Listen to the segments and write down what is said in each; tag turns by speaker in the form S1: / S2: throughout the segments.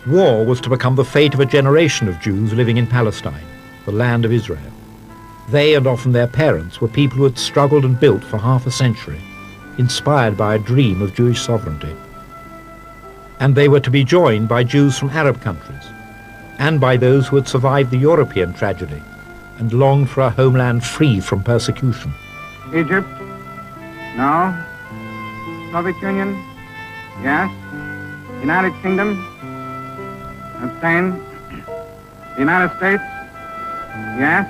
S1: War was to become the fate of a generation of Jews living in Palestine, the land of Israel. They, and often their parents, were people who had struggled and built for half a century, inspired by a dream of Jewish sovereignty. And they were to be joined by Jews from Arab countries, and by those who had survived the European tragedy and longed for a homeland free from persecution.
S2: Egypt, no. Soviet Union, yes. United Kingdom, abstain. The United States, yes.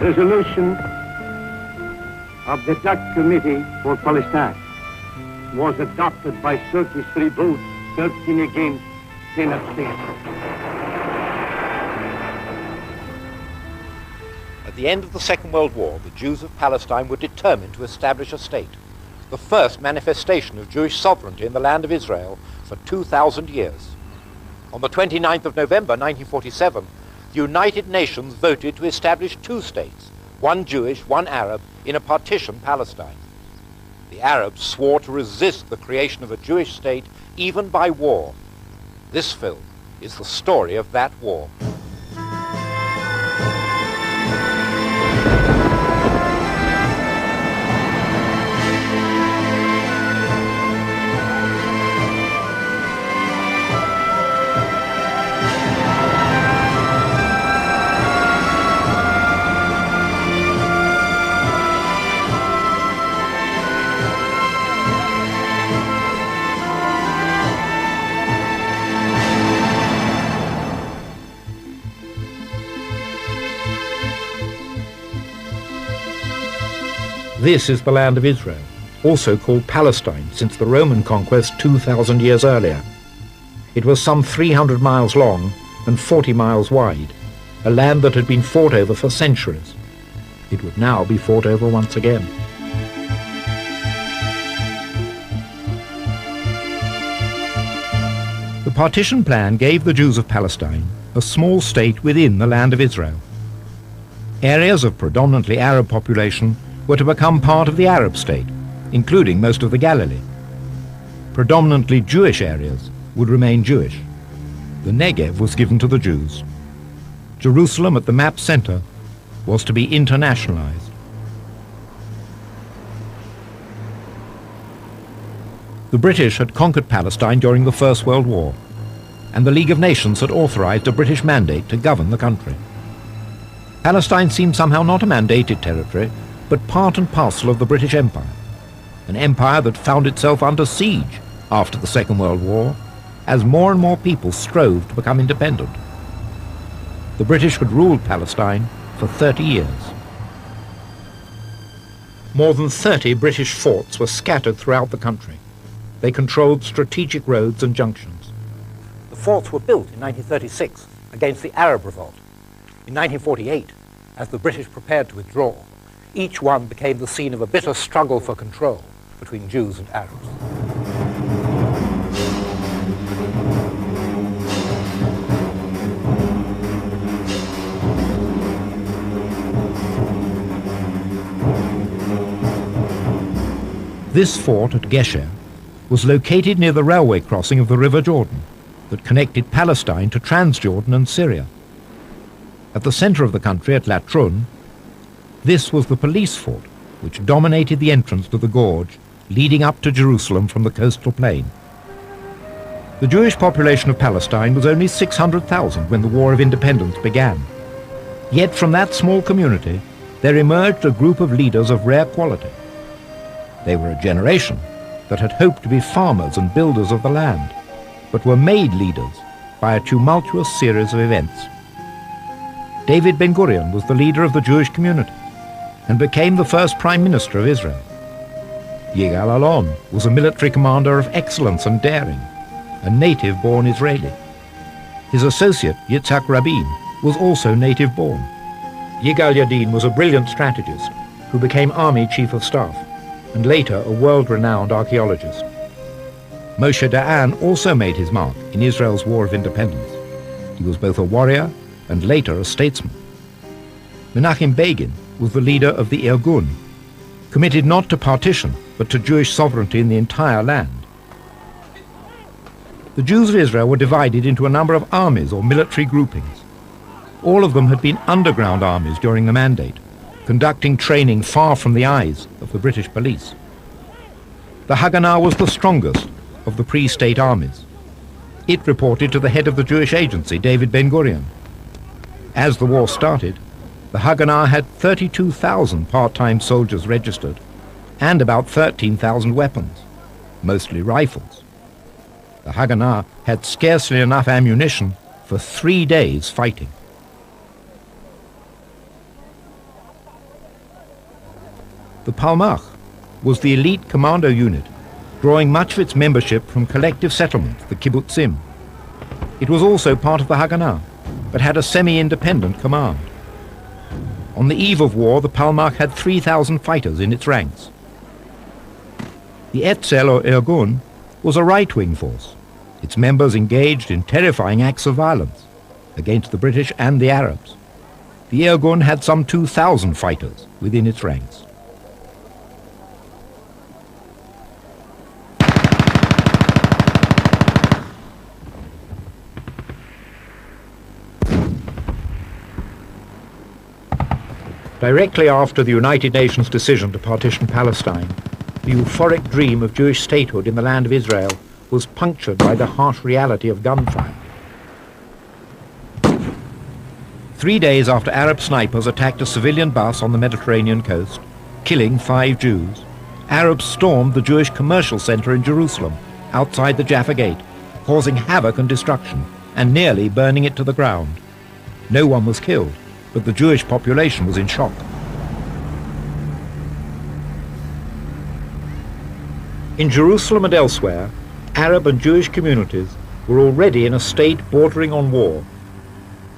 S3: Resolution of the Dutch Committee for Palestine was adopted by 33 votes, 13 against, 10 abstained.
S1: At the end of the Second World War, the Jews of Palestine were determined to establish a state, the first manifestation of Jewish sovereignty in the land of Israel for 2,000 years. On the 29th of November 1947, the United Nations voted to establish two states, one Jewish, one Arab, in a partition Palestine. The Arabs swore to resist the creation of a Jewish state even by war. This film is the story of that war. This is the land of Israel, also called Palestine since the Roman conquest 2,000 years earlier. It was some 300 miles long and 40 miles wide, a land that had been fought over for centuries. It would now be fought over once again. The partition plan gave the Jews of Palestine a small state within the land of Israel. Areas of predominantly Arab population were to become part of the Arab state, including most of the Galilee. Predominantly Jewish areas would remain Jewish. The Negev was given to the Jews. Jerusalem at the map's center was to be internationalized. The British had conquered Palestine during the First World War, and the League of Nations had authorized a British mandate to govern the country. Palestine seemed somehow not a mandated territory, but part and parcel of the British Empire, an empire that found itself under siege after the Second World War, as more and more people strove to become independent. The British had ruled Palestine for 30 years. More than 30 British forts were scattered throughout the country. They controlled strategic roads and junctions. The forts were built in 1936 against the Arab revolt. In 1948, as the British prepared to withdraw, each one became the scene of a bitter struggle for control between Jews and Arabs. This fort at Gesher was located near the railway crossing of the River Jordan that connected Palestine to Transjordan and Syria. At the center of the country at Latrun, this was the police fort, which dominated the entrance to the gorge leading up to Jerusalem from the coastal plain. The Jewish population of Palestine was only 600,000 when the War of Independence began. Yet from that small community, there emerged a group of leaders of rare quality. They were a generation that had hoped to be farmers and builders of the land, but were made leaders by a tumultuous series of events. David Ben-Gurion was the leader of the Jewish community and became the first Prime Minister of Israel. Yigal Allon was a military commander of excellence and daring, a native-born Israeli. His associate, Yitzhak Rabin, was also native-born. Yigal Yadin was a brilliant strategist who became Army Chief of Staff and later a world-renowned archaeologist. Moshe Dayan also made his mark in Israel's War of Independence. He was both a warrior and later a statesman. Menachem Begin was the leader of the Irgun, committed not to partition, but to Jewish sovereignty in the entire land. The Jews of Israel were divided into a number of armies or military groupings. All of them had been underground armies during the Mandate, conducting training far from the eyes of the British police. The Haganah was the strongest of the pre-state armies. It reported to the head of the Jewish agency, David Ben-Gurion. As the war started, the Haganah had 32,000 part-time soldiers registered and about 13,000 weapons, mostly rifles. The Haganah had scarcely enough ammunition for 3 days fighting. The Palmach was the elite commando unit, drawing much of its membership from collective settlements, the kibbutzim. It was also part of the Haganah, but had a semi-independent command. On the eve of war, the Palmach had 3,000 fighters in its ranks. The Etzel or Irgun was a right-wing force, its members engaged in terrifying acts of violence against the British and the Arabs. The Irgun had some 2,000 fighters within its ranks. Directly after the United Nations decision to partition Palestine, the euphoric dream of Jewish statehood in the land of Israel was punctured by the harsh reality of gunfire. 3 days after Arab snipers attacked a civilian bus on the Mediterranean coast, killing 5 Jews, Arabs stormed the Jewish commercial center in Jerusalem, outside the Jaffa Gate, causing havoc and destruction and nearly burning it to the ground. No one was killed, but the Jewish population was in shock. In Jerusalem and elsewhere, Arab and Jewish communities were already in a state bordering on war.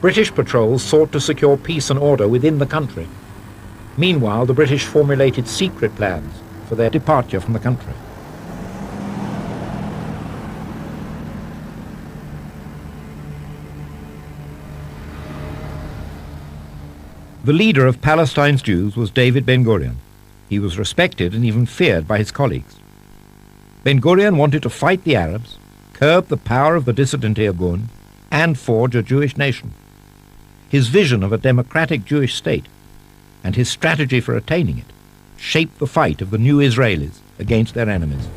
S1: British patrols sought to secure peace and order within the country. Meanwhile, the British formulated secret plans for their departure from the country. The leader of Palestine's Jews was David Ben-Gurion. He was respected and even feared by his colleagues. Ben-Gurion wanted to fight the Arabs, curb the power of the dissident Irgun, and forge a Jewish nation. His vision of a democratic Jewish state and his strategy for attaining it shaped the fight of the new Israelis against their enemies.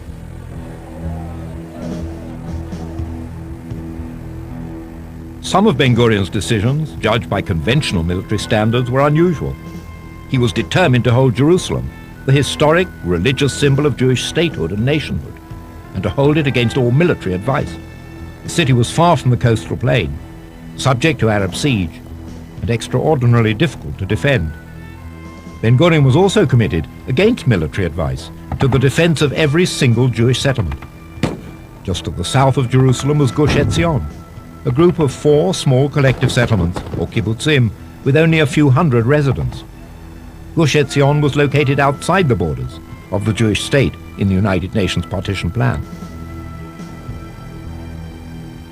S1: Some of Ben-Gurion's decisions, judged by conventional military standards, were unusual. He was determined to hold Jerusalem, the historic religious symbol of Jewish statehood and nationhood, and to hold it against all military advice. The city was far from the coastal plain, subject to Arab siege, and extraordinarily difficult to defend. Ben-Gurion was also committed, against military advice, to the defense of every single Jewish settlement. Just to the south of Jerusalem was Gush Etzion, a group of 4 small collective settlements, or kibbutzim, with only a few hundred residents. Gush Etzion was located outside the borders of the Jewish state in the United Nations partition plan.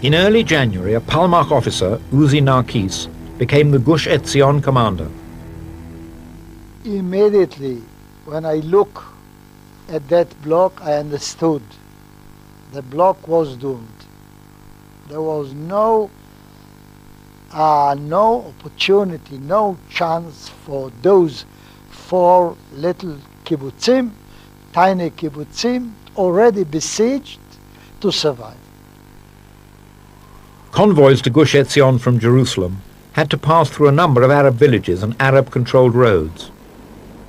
S1: In early January, a Palmach officer, Uzi Narkis, became the Gush Etzion commander.
S4: Immediately, when I look at that block, I understood the block was doomed. There was no opportunity, no chance for those 4 little kibbutzim, tiny kibbutzim, already besieged, to survive.
S1: Convoys to Gush Etzion from Jerusalem had to pass through a number of Arab villages and Arab-controlled roads.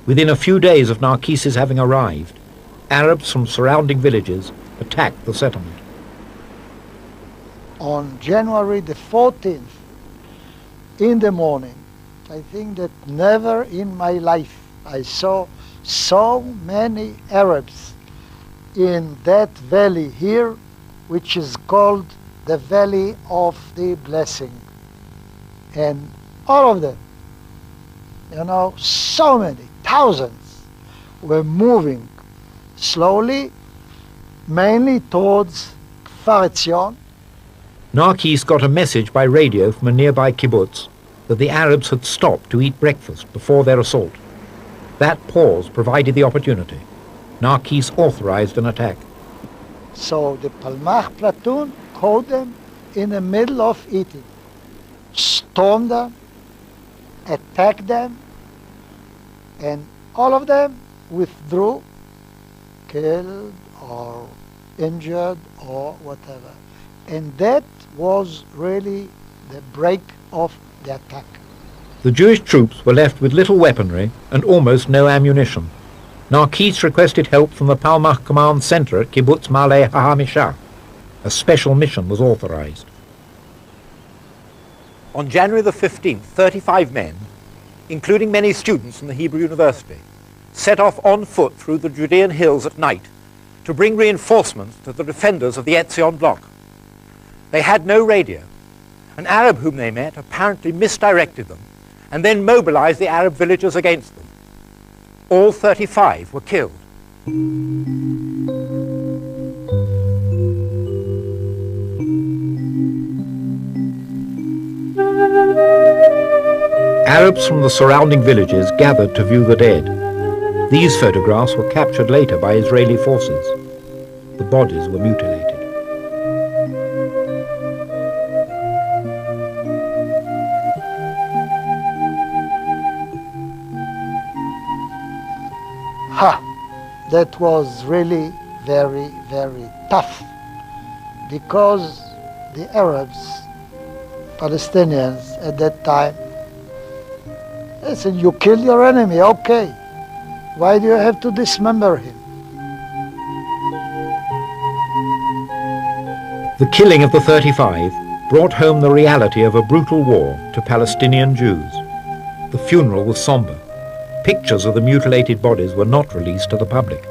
S1: Within a few days of Narkis's having arrived, Arabs from surrounding villages attacked the settlement.
S4: On January the 14th, in the morning, I think that never in my life I saw so many Arabs in that valley here, which is called the Valley of the Blessing. And all of them, so many, thousands, were moving slowly, mainly towards Kfar Etzion.
S1: Narkis got a message by radio from a nearby kibbutz that the Arabs had stopped to eat breakfast before their assault. That pause provided the opportunity. Narkis authorized an attack.
S4: So the Palmach platoon caught them in the middle of eating, stoned them, attacked them, and all of them withdrew, killed or injured or whatever. And that was really the break of the attack.
S1: The Jewish troops were left with little weaponry and almost no ammunition. Narkis requested help from the Palmach Command Center at Kibbutz Ma'aleh HaHamishah. A special mission was authorized. On January the 15th, 35 men, including many students from the Hebrew University, set off on foot through the Judean hills at night to bring reinforcements to the defenders of the Etzion block. They had no radio. An Arab whom they met apparently misdirected them and then mobilized the Arab villagers against them. All 35 were killed. Arabs from the surrounding villages gathered to view the dead. These photographs were captured later by Israeli forces. The bodies were mutilated.
S4: That was really very, very tough, because the Arabs, Palestinians at that time, they said, you kill your enemy, okay. Why do you have to dismember him?
S1: The killing of the 35 brought home the reality of a brutal war to Palestinian Jews. The funeral was somber. Pictures of the mutilated bodies were not released to the public.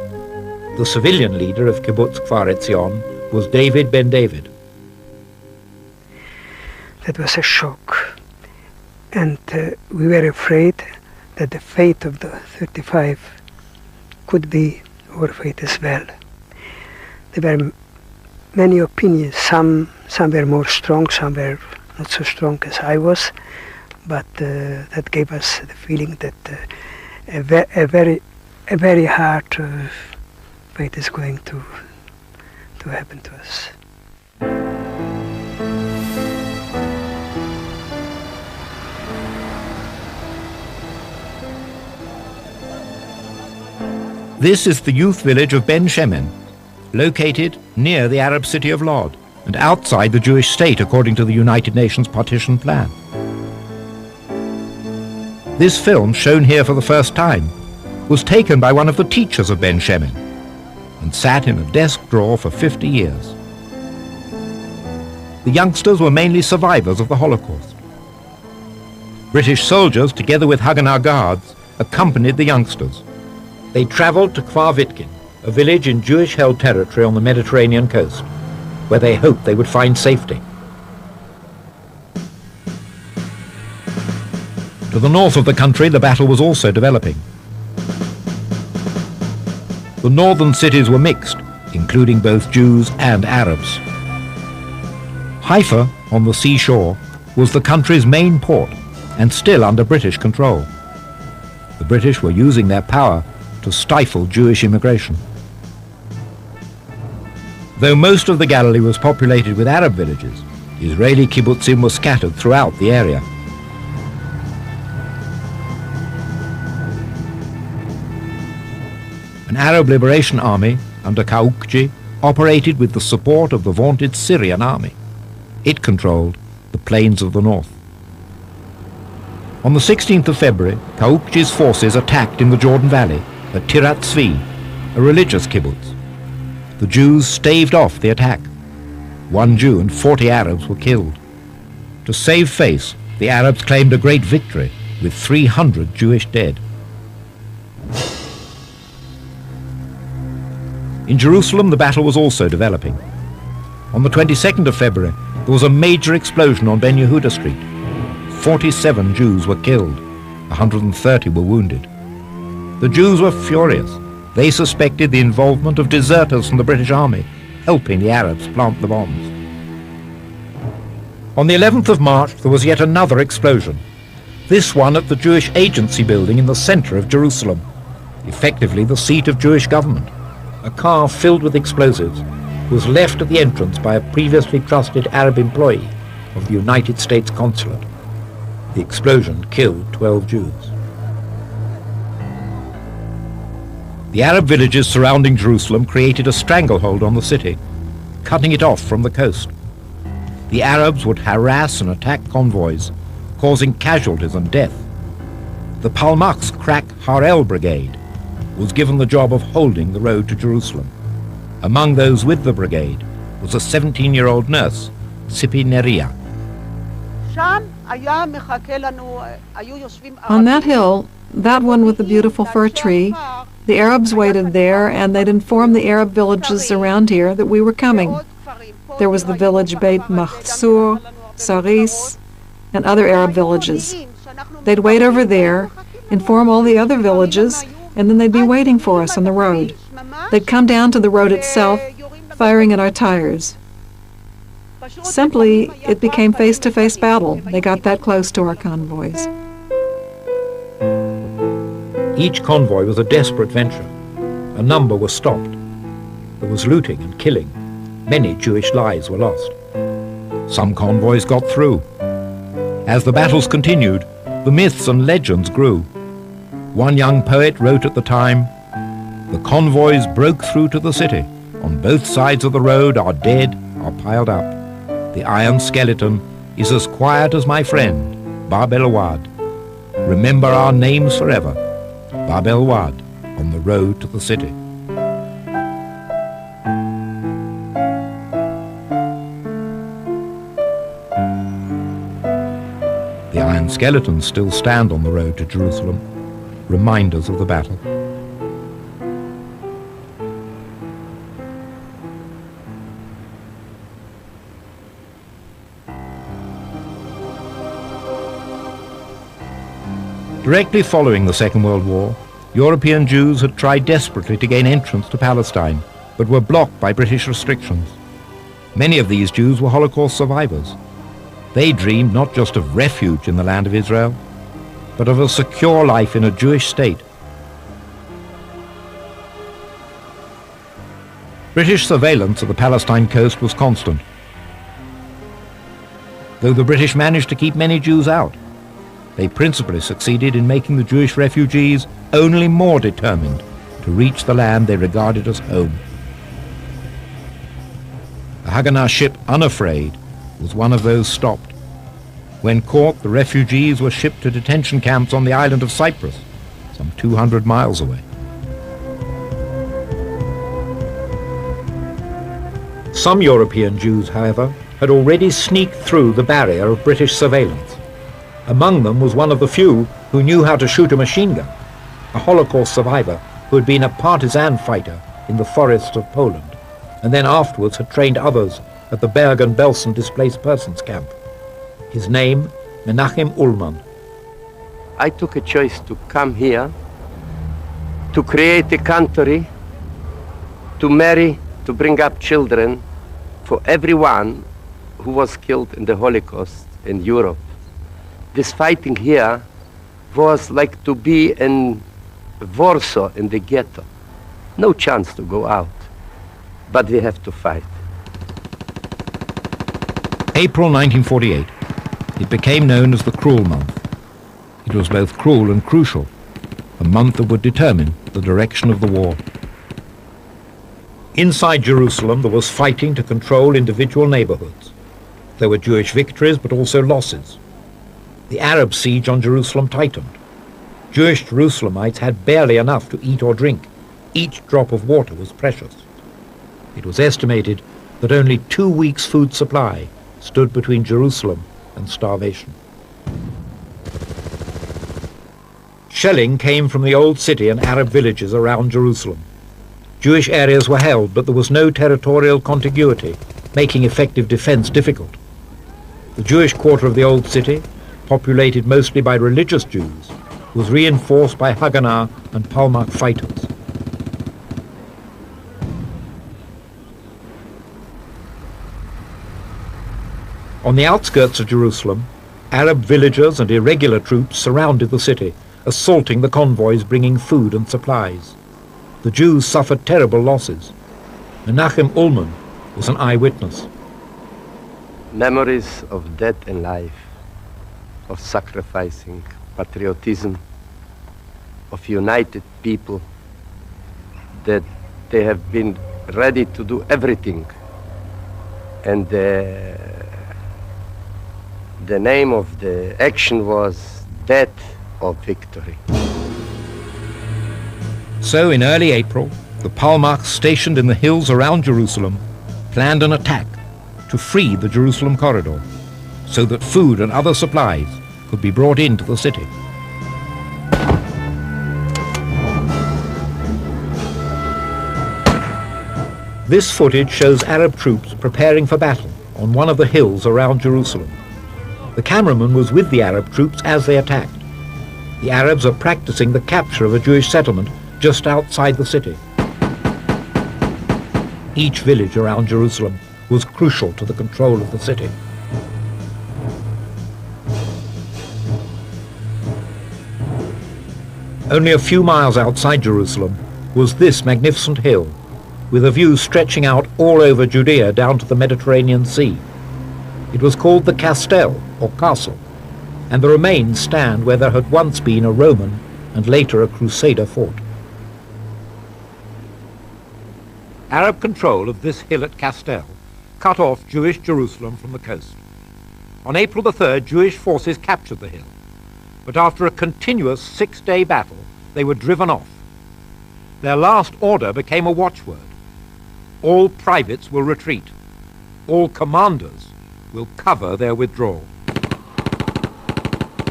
S1: The civilian leader of Kibbutz Kfar Etzion was David Ben David.
S5: That was a shock. And we were afraid that the fate of the 35 could be our fate as well. There were many opinions. Some were more strong, some were not so strong as I was, but that gave us the feeling that a very hard fate is going to happen to us.
S1: This is the youth village of Ben Shemen, located near the Arab city of Lod and outside the Jewish state according to the United Nations partition plan. This film, shown here for the first time, was taken by one of the teachers of Ben Shemen and sat in a desk drawer for 50 years. The youngsters were mainly survivors of the Holocaust. British soldiers, together with Haganah guards, accompanied the youngsters. They traveled to Kfar Vitkin, a village in Jewish-held territory on the Mediterranean coast, where they hoped they would find safety. To the north of the country, the battle was also developing. The northern cities were mixed, including both Jews and Arabs. Haifa, on the seashore, was the country's main port and still under British control. The British were using their power to stifle Jewish immigration. Though most of the Galilee was populated with Arab villages, Israeli kibbutzim were scattered throughout the area. An Arab Liberation Army under Kaukji operated with the support of the vaunted Syrian army. It controlled the plains of the north. On the 16th of February, Kaukji's forces attacked in the Jordan Valley at Tirat Tzvi, a religious kibbutz. The Jews staved off the attack. 1 Jew and 40 Arabs were killed. To save face, the Arabs claimed a great victory with 300 Jewish dead. In Jerusalem, the battle was also developing. On the 22nd of February, there was a major explosion on Ben Yehuda Street. 47 Jews were killed, 130 were wounded. The Jews were furious. They suspected the involvement of deserters from the British Army, helping the Arabs plant the bombs. On the 11th of March, there was yet another explosion, this one at the Jewish Agency building in the center of Jerusalem, effectively the seat of Jewish government. A car filled with explosives was left at the entrance by a previously trusted Arab employee of the United States Consulate. The explosion killed 12 Jews. The Arab villages surrounding Jerusalem created a stranglehold on the city, cutting it off from the coast. The Arabs would harass and attack convoys, causing casualties and death. The Palmach's crack Harel Brigade was given the job of holding the road to Jerusalem. Among those with the brigade was a 17-year-old nurse, Tzipi Neria.
S6: On that hill, that one with the beautiful fir tree, the Arabs waited there, and they'd informed the Arab villages around here that we were coming. There was the village Beit Mahsur, Saris, and other Arab villages. They'd wait over there, inform all the other villages, and then they'd be waiting for us on the road. They'd come down to the road itself, firing at our tires. Simply, it became face-to-face battle. They got that close to our convoys.
S1: Each convoy was a desperate venture. A number were stopped. There was looting and killing. Many Jewish lives were lost. Some convoys got through. As the battles continued, the myths and legends grew. One young poet wrote at the time, "The convoys broke through to the city. On both sides of the road our dead are piled up. The iron skeleton is as quiet as my friend, Bab el-Wad. Remember our names forever. Bab el-Wad, on the road to the city." The iron skeletons still stand on the road to Jerusalem, reminders of the battle. Directly following the Second World War, European Jews had tried desperately to gain entrance to Palestine, but were blocked by British restrictions. Many of these Jews were Holocaust survivors. They dreamed not just of refuge in the land of Israel, but of a secure life in a Jewish state. British surveillance of the Palestine coast was constant, though the British managed to keep many Jews out. They principally succeeded in making the Jewish refugees only more determined to reach the land they regarded as home. The Haganah ship Unafraid was one of those stopped. When caught, the refugees were shipped to detention camps on the island of Cyprus, some 200 miles away. Some European Jews, however, had already sneaked through the barrier of British surveillance. Among them was one of the few who knew how to shoot a machine gun, a Holocaust survivor who had been a partisan fighter in the forests of Poland, and then afterwards had trained others at the Bergen-Belsen displaced persons camp. His name, Menachem Ullman.
S3: I took a choice to come here, to create a country, to marry, to bring up children for everyone who was killed in the Holocaust in Europe. This fighting here was like to be in Warsaw in the ghetto. No chance to go out, but we have to fight.
S1: April 1948. It became known as the Cruel Month. It was both cruel and crucial, a month that would determine the direction of the war. Inside Jerusalem, there was fighting to control individual neighborhoods. There were Jewish victories, but also losses. The Arab siege on Jerusalem tightened. Jewish Jerusalemites had barely enough to eat or drink. Each drop of water was precious. It was estimated that only 2 weeks' food supply stood between Jerusalem and starvation. Shelling came from the old city and Arab villages around Jerusalem. Jewish areas were held, but there was no territorial contiguity, making effective defense difficult. The Jewish quarter of the old city, populated mostly by religious Jews, was reinforced by Haganah and Palmach fighters. On the outskirts of Jerusalem, Arab villagers and irregular troops surrounded the city, assaulting the convoys bringing food and supplies. The Jews suffered terrible losses. Menachem Ullman, was an eyewitness.
S3: Memories of death and life, of sacrificing, patriotism, of united people, that they have been ready to do everything. And the name of the action was Death or Victory.
S1: So in early April, the Palmachs stationed in the hills around Jerusalem planned an attack to free the Jerusalem corridor so that food and other supplies could be brought into the city. This footage shows Arab troops preparing for battle on one of the hills around Jerusalem. The cameraman was with the Arab troops as they attacked. The Arabs are practicing the capture of a Jewish settlement just outside the city. Each village around Jerusalem was crucial to the control of the city. Only a few miles outside Jerusalem was this magnificent hill, with a view stretching out all over Judea down to the Mediterranean Sea. It was called the Castel, or Castle, and the remains stand where there had once been a Roman and later a Crusader fort. Arab control of this hill at Castel cut off Jewish Jerusalem from the coast. On April the 3rd, Jewish forces captured the hill, but after a continuous 6-day battle, they were driven off. Their last order became a watchword. All privates will retreat. All commanders will cover their withdrawal.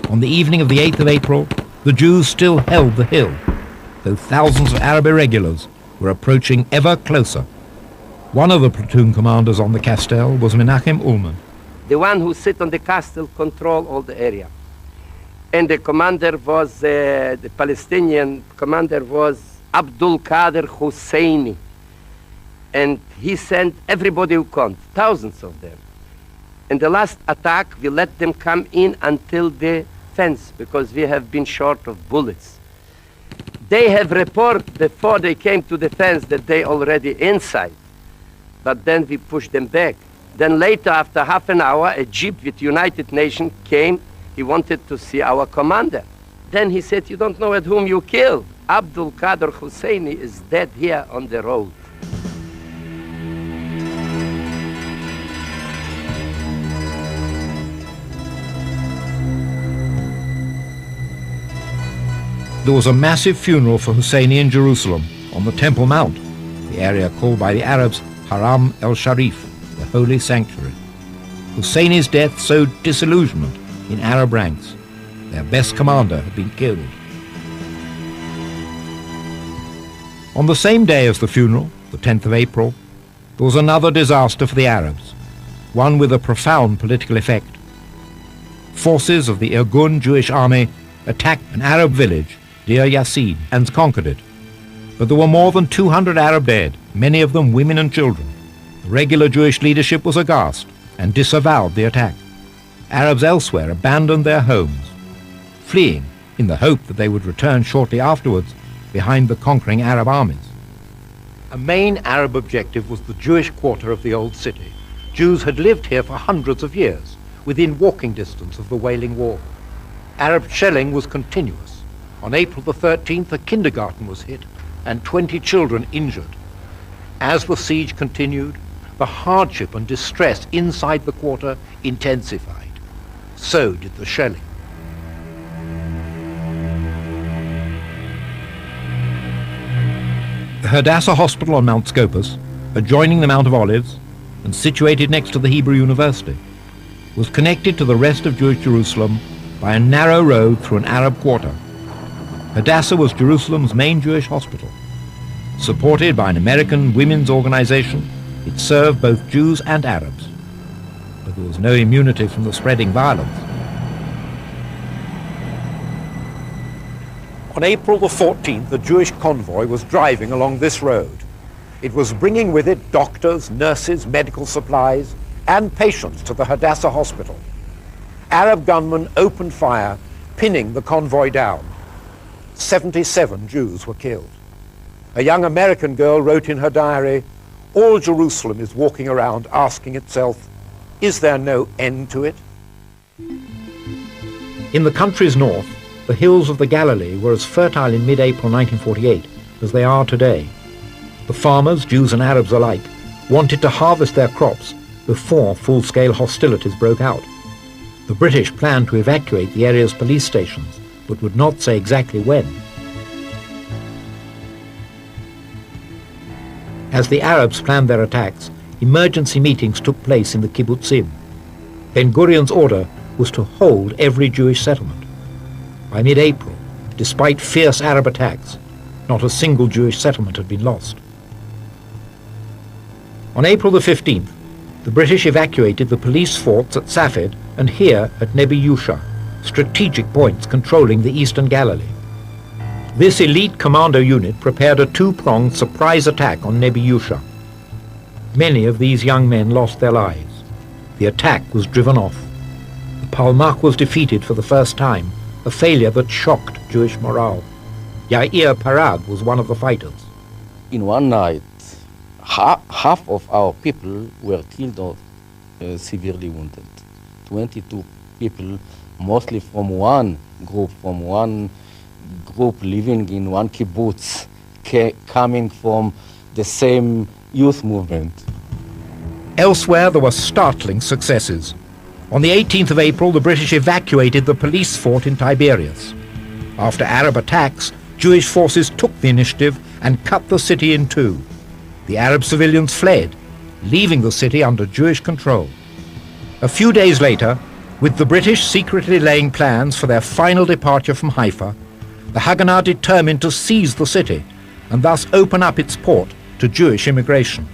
S1: On the evening of the 8th of April, the Jews still held the hill, though thousands of Arab irregulars were approaching ever closer. One of the platoon commanders on the Castel was Menachem Ullman.
S3: The one who sit on the castle control all the area. And the commander was, the Palestinian commander was Abdul Qadir Husseini. And he sent everybody who could, thousands of them. In the last attack, we let them come in until the fence because we have been short of bullets. They have reported before they came to the fence that they already inside, but then we pushed them back. Then later, after half an hour, a jeep with United Nations came. He wanted to see our commander. Then he said, "You don't know at whom you killed. Abdul Qadir Husseini is dead here on the road."
S1: There was a massive funeral for Husseini in Jerusalem on the Temple Mount, the area called by the Arabs Haram el-Sharif, the holy sanctuary. Husseini's death sowed disillusionment in Arab ranks. Their best commander had been killed. On the same day as the funeral, the 10th of April, there was another disaster for the Arabs, one with a profound political effect. Forces of the Irgun Jewish army attacked an Arab village, Deir Yassin, and conquered it. But there were more than 200 Arab dead, many of them women and children. The regular Jewish leadership was aghast and disavowed the attack. Arabs elsewhere abandoned their homes, fleeing in the hope that they would return shortly afterwards behind the conquering Arab armies. A main Arab objective was the Jewish quarter of the old city. Jews had lived here for hundreds of years, within walking distance of the Wailing Wall. Arab shelling was continuous. On April the 13th, a kindergarten was hit and 20 children injured. As the siege continued, the hardship and distress inside the quarter intensified. So did the shelling. The Hadassah Hospital on Mount Scopus, adjoining the Mount of Olives and situated next to the Hebrew University, was connected to the rest of Jewish Jerusalem by a narrow road through an Arab quarter. Hadassah was Jerusalem's main Jewish hospital. Supported by an American women's organization, it served both Jews and Arabs. But there was no immunity from the spreading violence. On April the 14th, a Jewish convoy was driving along this road. It was bringing with it doctors, nurses, medical supplies, and patients to the Hadassah hospital. Arab gunmen opened fire, pinning the convoy down. 77 Jews were killed. A young American girl wrote in her diary, all Jerusalem is walking around asking itself, is there no end to it? In the country's north, the hills of the Galilee were as fertile in mid-April 1948 as they are today. The farmers, Jews and Arabs alike, wanted to harvest their crops before full-scale hostilities broke out. The British planned to evacuate the area's police stations, but would not say exactly when. As the Arabs planned their attacks, emergency meetings took place in the kibbutzim. Ben-Gurion's order was to hold every Jewish settlement. By mid-April, despite fierce Arab attacks, not a single Jewish settlement had been lost. On April the 15th, the British evacuated the police forts at Safed and here at Nebi Yusha, strategic points controlling the eastern Galilee. This elite commando unit prepared a two-pronged surprise attack on Nebi Yusha. Many of these young men lost their lives. The attack was driven off. The Palmach was defeated for the first time, a failure that shocked Jewish morale. Yair Parag was one of the fighters.
S7: In one night, half of our people were killed or severely wounded. 22 people, mostly from one group living in one kibbutz, coming from the same youth movement.
S1: Elsewhere, there were startling successes. On the 18th of April, the British evacuated the police fort in Tiberias. After Arab attacks, Jewish forces took the initiative and cut the city in two. The Arab civilians fled, leaving the city under Jewish control. A few days later, with the British secretly laying plans for their final departure from Haifa, the Haganah determined to seize the city and thus open up its port to Jewish immigration.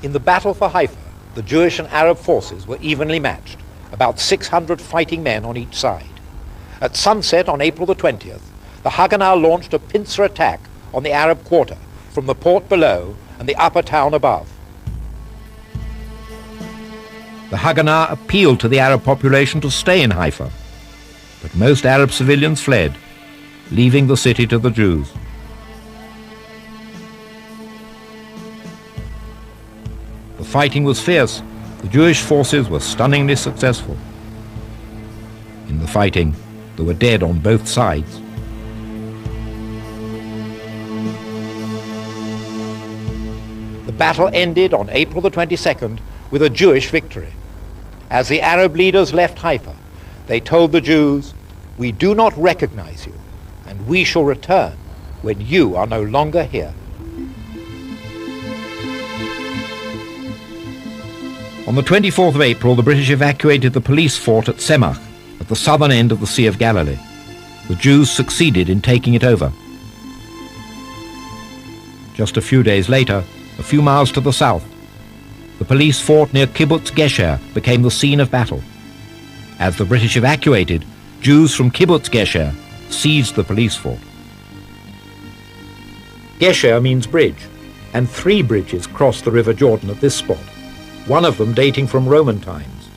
S1: In the battle for Haifa, the Jewish and Arab forces were evenly matched, about 600 fighting men on each side. At sunset on April the 20th, the Haganah launched a pincer attack on the Arab quarter from the port below and the upper town above. The Haganah appealed to the Arab population to stay in Haifa, but most Arab civilians fled, leaving the city to the Jews. The fighting was fierce. The Jewish forces were stunningly successful. In the fighting, there were dead on both sides. The battle ended on April the 22nd with a Jewish victory. As the Arab leaders left Haifa, they told the Jews, "We do not recognize you, and we shall return when you are no longer here." On the 24th of April, the British evacuated the police fort at Semach, at the southern end of the Sea of Galilee. The Jews succeeded in taking it over. Just a few days later, a few miles to the south, the police fort near Kibbutz Gesher became the scene of battle. As the British evacuated, Jews from Kibbutz Gesher seized the police fort. Gesher means bridge, and 3 bridges cross the River Jordan at this spot, one of them dating from Roman times.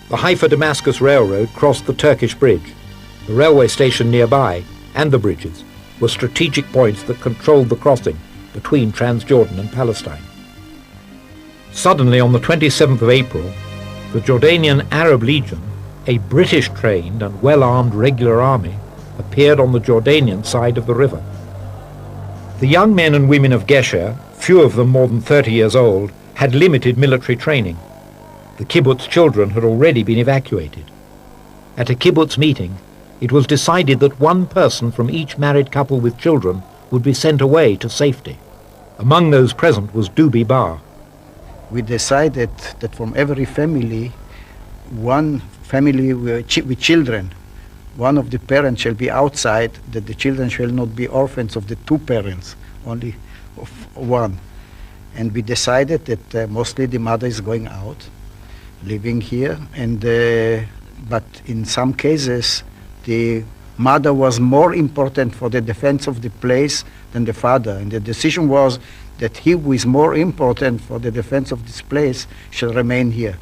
S1: The Haifa-Damascus Railroad crossed the Turkish bridge. The railway station nearby, and the bridges, were strategic points that controlled the crossing between Transjordan and Palestine. Suddenly, on the 27th of April, the Jordanian Arab Legion, a British-trained and well-armed regular army, appeared on the Jordanian side of the river. The young men and women of Gesher, few of them more than 30 years old, had limited military training. The kibbutz children had already been evacuated. At a kibbutz meeting, it was decided that one person from each married couple with children would be sent away to safety. Among those present was Dubi Bar.
S8: We decided that from every family, one family with children, one of the parents shall be outside, that the children shall not be orphans of the 2 parents, only of one. And we decided that mostly the mother is going out, living here, and but in some cases the mother was more important for the defense of the place than the father, and the decision was that he who is more important for the defense of this place shall remain here.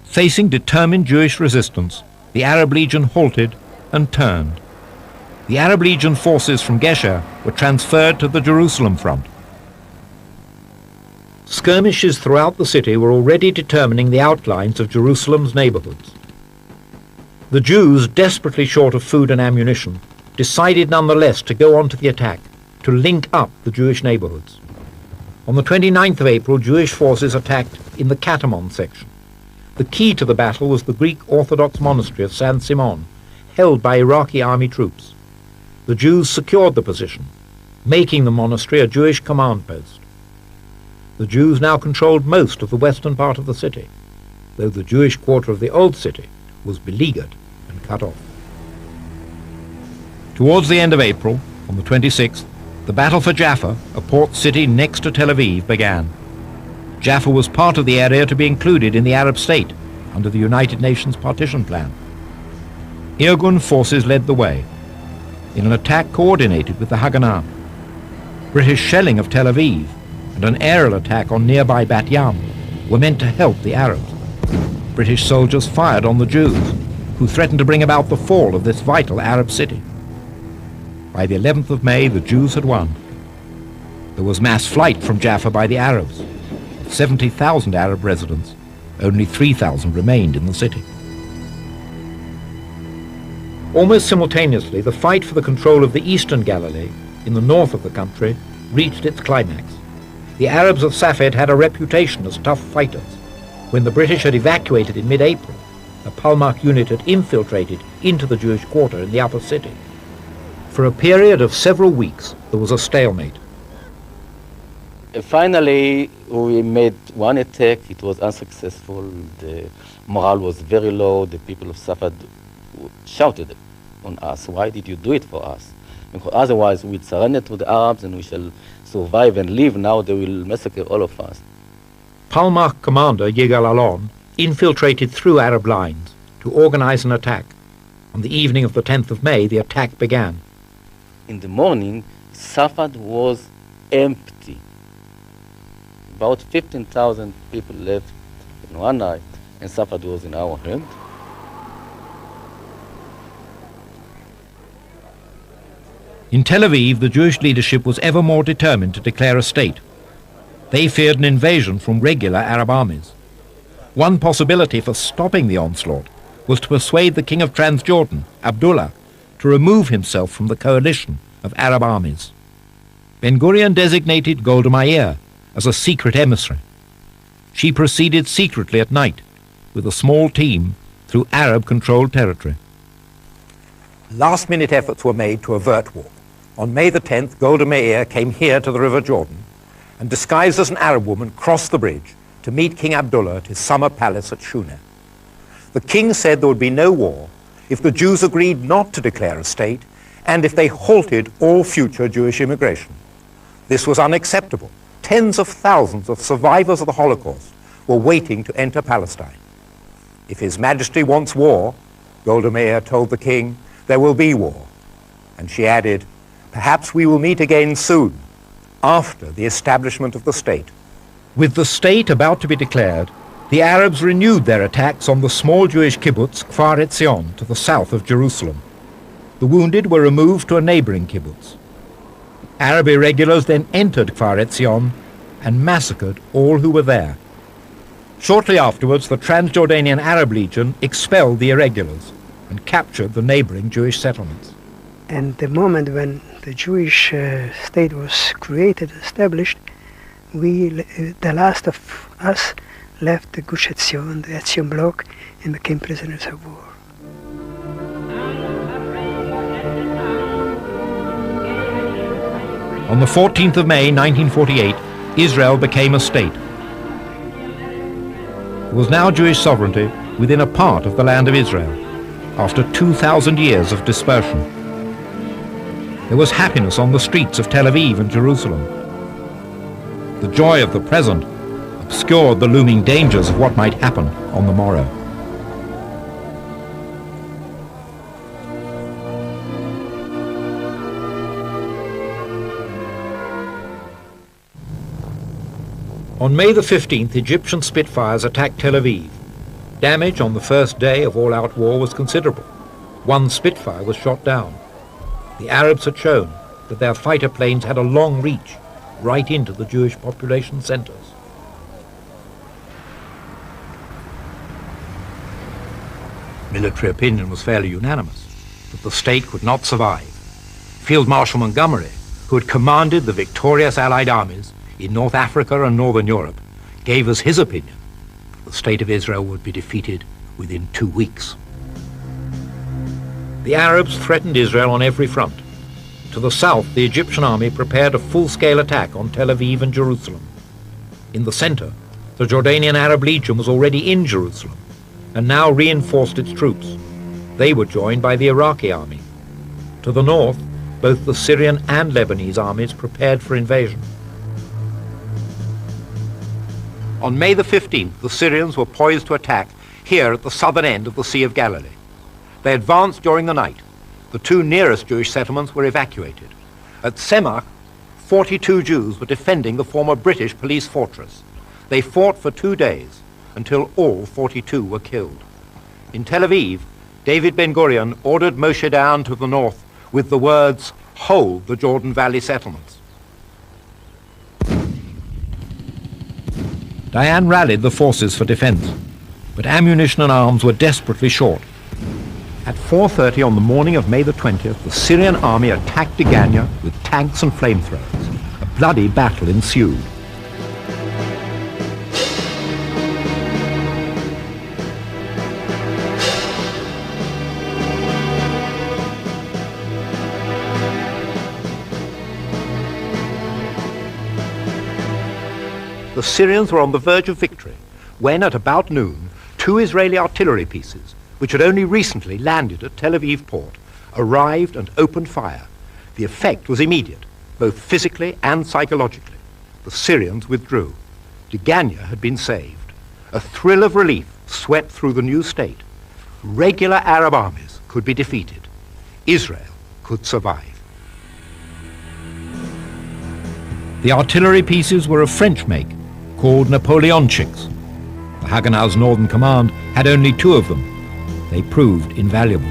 S1: Facing determined Jewish resistance, the Arab Legion halted and turned. The Arab Legion forces from Gesher were transferred to the Jerusalem front. Skirmishes throughout the city were already determining the outlines of Jerusalem's neighborhoods. The Jews, desperately short of food and ammunition, decided nonetheless to go on to the attack, to link up the Jewish neighborhoods. On the 29th of April, Jewish forces attacked in the Katamon section. The key to the battle was the Greek Orthodox monastery of San Simon, held by Iraqi army troops. The Jews secured the position, making the monastery a Jewish command post. The Jews now controlled most of the western part of the city, though the Jewish quarter of the old city was beleaguered and cut off. Towards the end of April, on the 26th, the battle for Jaffa, a port city next to Tel Aviv, began. Jaffa was part of the area to be included in the Arab state under the United Nations partition plan. Irgun forces led the way in an attack coordinated with the Haganah. British shelling of Tel Aviv and an aerial attack on nearby Bat Yam were meant to help the Arabs. British soldiers fired on the Jews, who threatened to bring about the fall of this vital Arab city. By the 11th of May, the Jews had won. There was mass flight from Jaffa by the Arabs. 70,000 Arab residents, only 3,000 remained in the city. Almost simultaneously, the fight for the control of the eastern Galilee, in the north of the country, reached its climax. The Arabs of Safed had a reputation as tough fighters. When the British had evacuated in mid-April, a Palmach unit had infiltrated into the Jewish quarter in the upper city. For a period of several weeks, there was a stalemate.
S7: Finally, we made one attack. It was unsuccessful. The morale was very low. The people of Safed shouted on us, "Why did you do it for us? Because otherwise we'd surrender to the Arabs and we shall survive and live. Now they will massacre all of us."
S1: Palmach commander Yigal Allon infiltrated through Arab lines to organize an attack. On the evening of the 10th of May, the attack began.
S7: In the morning, Safed was empty. About 15,000 people left in one night, and Safed was in our hand.
S1: In Tel Aviv, the Jewish leadership was ever more determined to declare a state. They feared an invasion from regular Arab armies. One possibility for stopping the onslaught was to persuade the king of Transjordan, Abdullah, to remove himself from the coalition of Arab armies. Ben-Gurion designated Golda Meir as a secret emissary. She proceeded secretly at night with a small team through Arab-controlled territory. Last-minute efforts were made to avert war. On May the 10th, Golda Meir came here to the River Jordan and, disguised as an Arab woman, crossed the bridge to meet King Abdullah at his summer palace at Shuner. The king said there would be no war if the Jews agreed not to declare a state and if they halted all future Jewish immigration. This was unacceptable. Tens of thousands of survivors of the Holocaust were waiting to enter Palestine. If His Majesty wants war, Golda Meir told the king, there will be war. And she added, perhaps we will meet again soon, after the establishment of the state. With the state about to be declared, the Arabs renewed their attacks on the small Jewish kibbutz Kfar Etzion to the south of Jerusalem. The wounded were removed to a neighboring kibbutz. Arab irregulars then entered Kfar Etzion and massacred all who were there. Shortly afterwards, the Transjordanian Arab Legion expelled the irregulars and captured the neighboring Jewish settlements.
S5: And the moment when the Jewish state was created, established, the last of us left the Gush Etzion, the Etzion block, and became prisoners of war.
S1: On the 14th of May, 1948, Israel became a state. There was now Jewish sovereignty within a part of the land of Israel, after 2,000 years of dispersion. There was happiness on the streets of Tel Aviv and Jerusalem. The joy of the present obscured the looming dangers of what might happen on the morrow. On May the 15th, Egyptian Spitfires attacked Tel Aviv. Damage on the first day of all-out war was considerable. One Spitfire was shot down. The Arabs had shown that their fighter planes had a long reach right into the Jewish population centers. Military opinion was fairly unanimous that the state could not survive. Field Marshal Montgomery, who had commanded the victorious Allied armies in North Africa and Northern Europe, gave us his opinion. The state of Israel would be defeated within 2 weeks. The Arabs threatened Israel on every front. To the south, the Egyptian army prepared a full-scale attack on Tel Aviv and Jerusalem. In the center, the Jordanian Arab Legion was already in Jerusalem and now reinforced its troops. They were joined by the Iraqi army. To the north, both the Syrian and Lebanese armies prepared for invasion. On May the 15th, the Syrians were poised to attack here at the southern end of the Sea of Galilee. They advanced during the night. The 2 nearest Jewish settlements were evacuated. At Semach, 42 Jews were defending the former British police fortress. They fought for 2 days until all 42 were killed. In Tel Aviv, David Ben-Gurion ordered Moshe Dayan to the north with the words, "Hold the Jordan Valley settlements." Dayan rallied the forces for defense, but ammunition and arms were desperately short. At 4:30 on the morning of May the 20th, the Syrian army attacked Degania with tanks and flamethrowers. A bloody battle ensued. The Syrians were on the verge of victory when, at about noon, 2 Israeli artillery pieces, which had only recently landed at Tel Aviv port, arrived and opened fire. The effect was immediate, both physically and psychologically. The Syrians withdrew. Degania had been saved. A thrill of relief swept through the new state. Regular Arab armies could be defeated. Israel could survive. The artillery pieces were of French make, called Napoleonchiks. The Haganah's northern command had only 2 of them. They proved invaluable.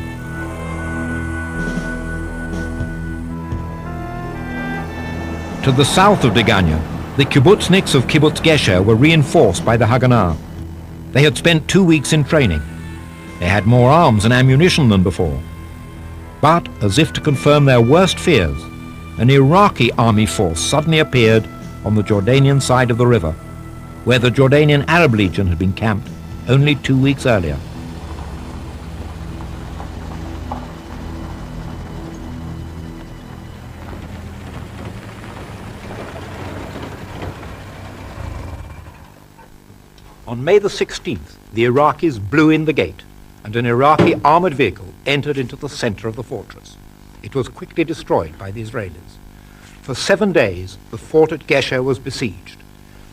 S1: To the south of Degania, the kibbutzniks of Kibbutz Gesher were reinforced by the Haganah. They had spent 2 weeks in training. They had more arms and ammunition than before. But, as if to confirm their worst fears, an Iraqi army force suddenly appeared on the Jordanian side of the river, where the Jordanian Arab Legion had been camped only 2 weeks earlier. On May the 16th, the Iraqis blew in the gate, and an Iraqi armored vehicle entered into the center of the fortress. It was quickly destroyed by the Israelis. For 7 days, the fort at Gesher was besieged.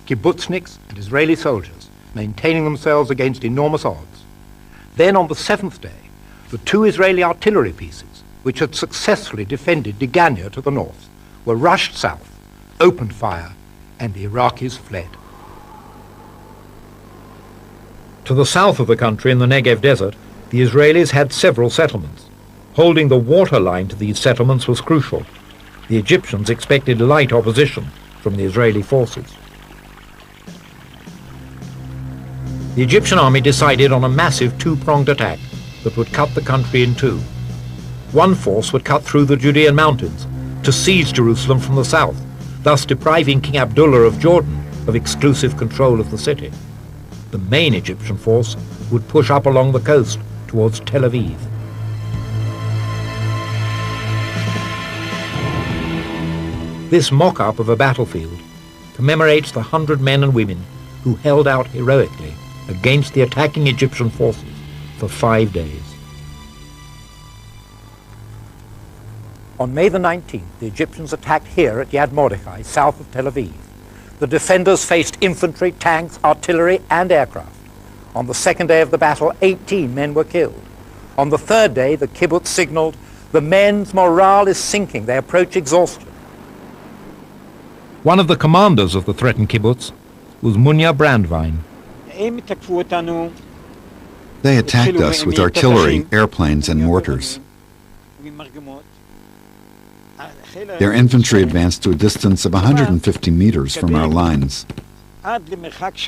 S1: Kibbutzniks and Israeli soldiers maintaining themselves against enormous odds. Then on the 7th day, the 2 Israeli artillery pieces, which had successfully defended Degania to the north, were rushed south, opened fire, and the Iraqis fled. To the south of the country in the Negev desert, the Israelis had several settlements. Holding the water line to these settlements was crucial. The Egyptians expected light opposition from the Israeli forces. The Egyptian army decided on a massive 2-pronged attack that would cut the country in 2. One force would cut through the Judean mountains to seize Jerusalem from the south, thus depriving King Abdullah of Jordan of exclusive control of the city. The main Egyptian force would push up along the coast towards Tel Aviv. This mock-up of a battlefield commemorates the 100 men and women who held out heroically against the attacking Egyptian forces for 5 days. On May the 19th, the Egyptians attacked here at Yad Mordechai, south of Tel Aviv. The defenders faced infantry, tanks, artillery, and aircraft. On the 2nd day of the battle, 18 men were killed. On the 3rd day, the kibbutz signaled, "The men's morale is sinking. They approach exhaustion." One of the commanders of the threatened kibbutz was Munya Brandwein.
S9: They attacked us with artillery, airplanes, and mortars. Their infantry advanced to a distance of 150 meters from our lines.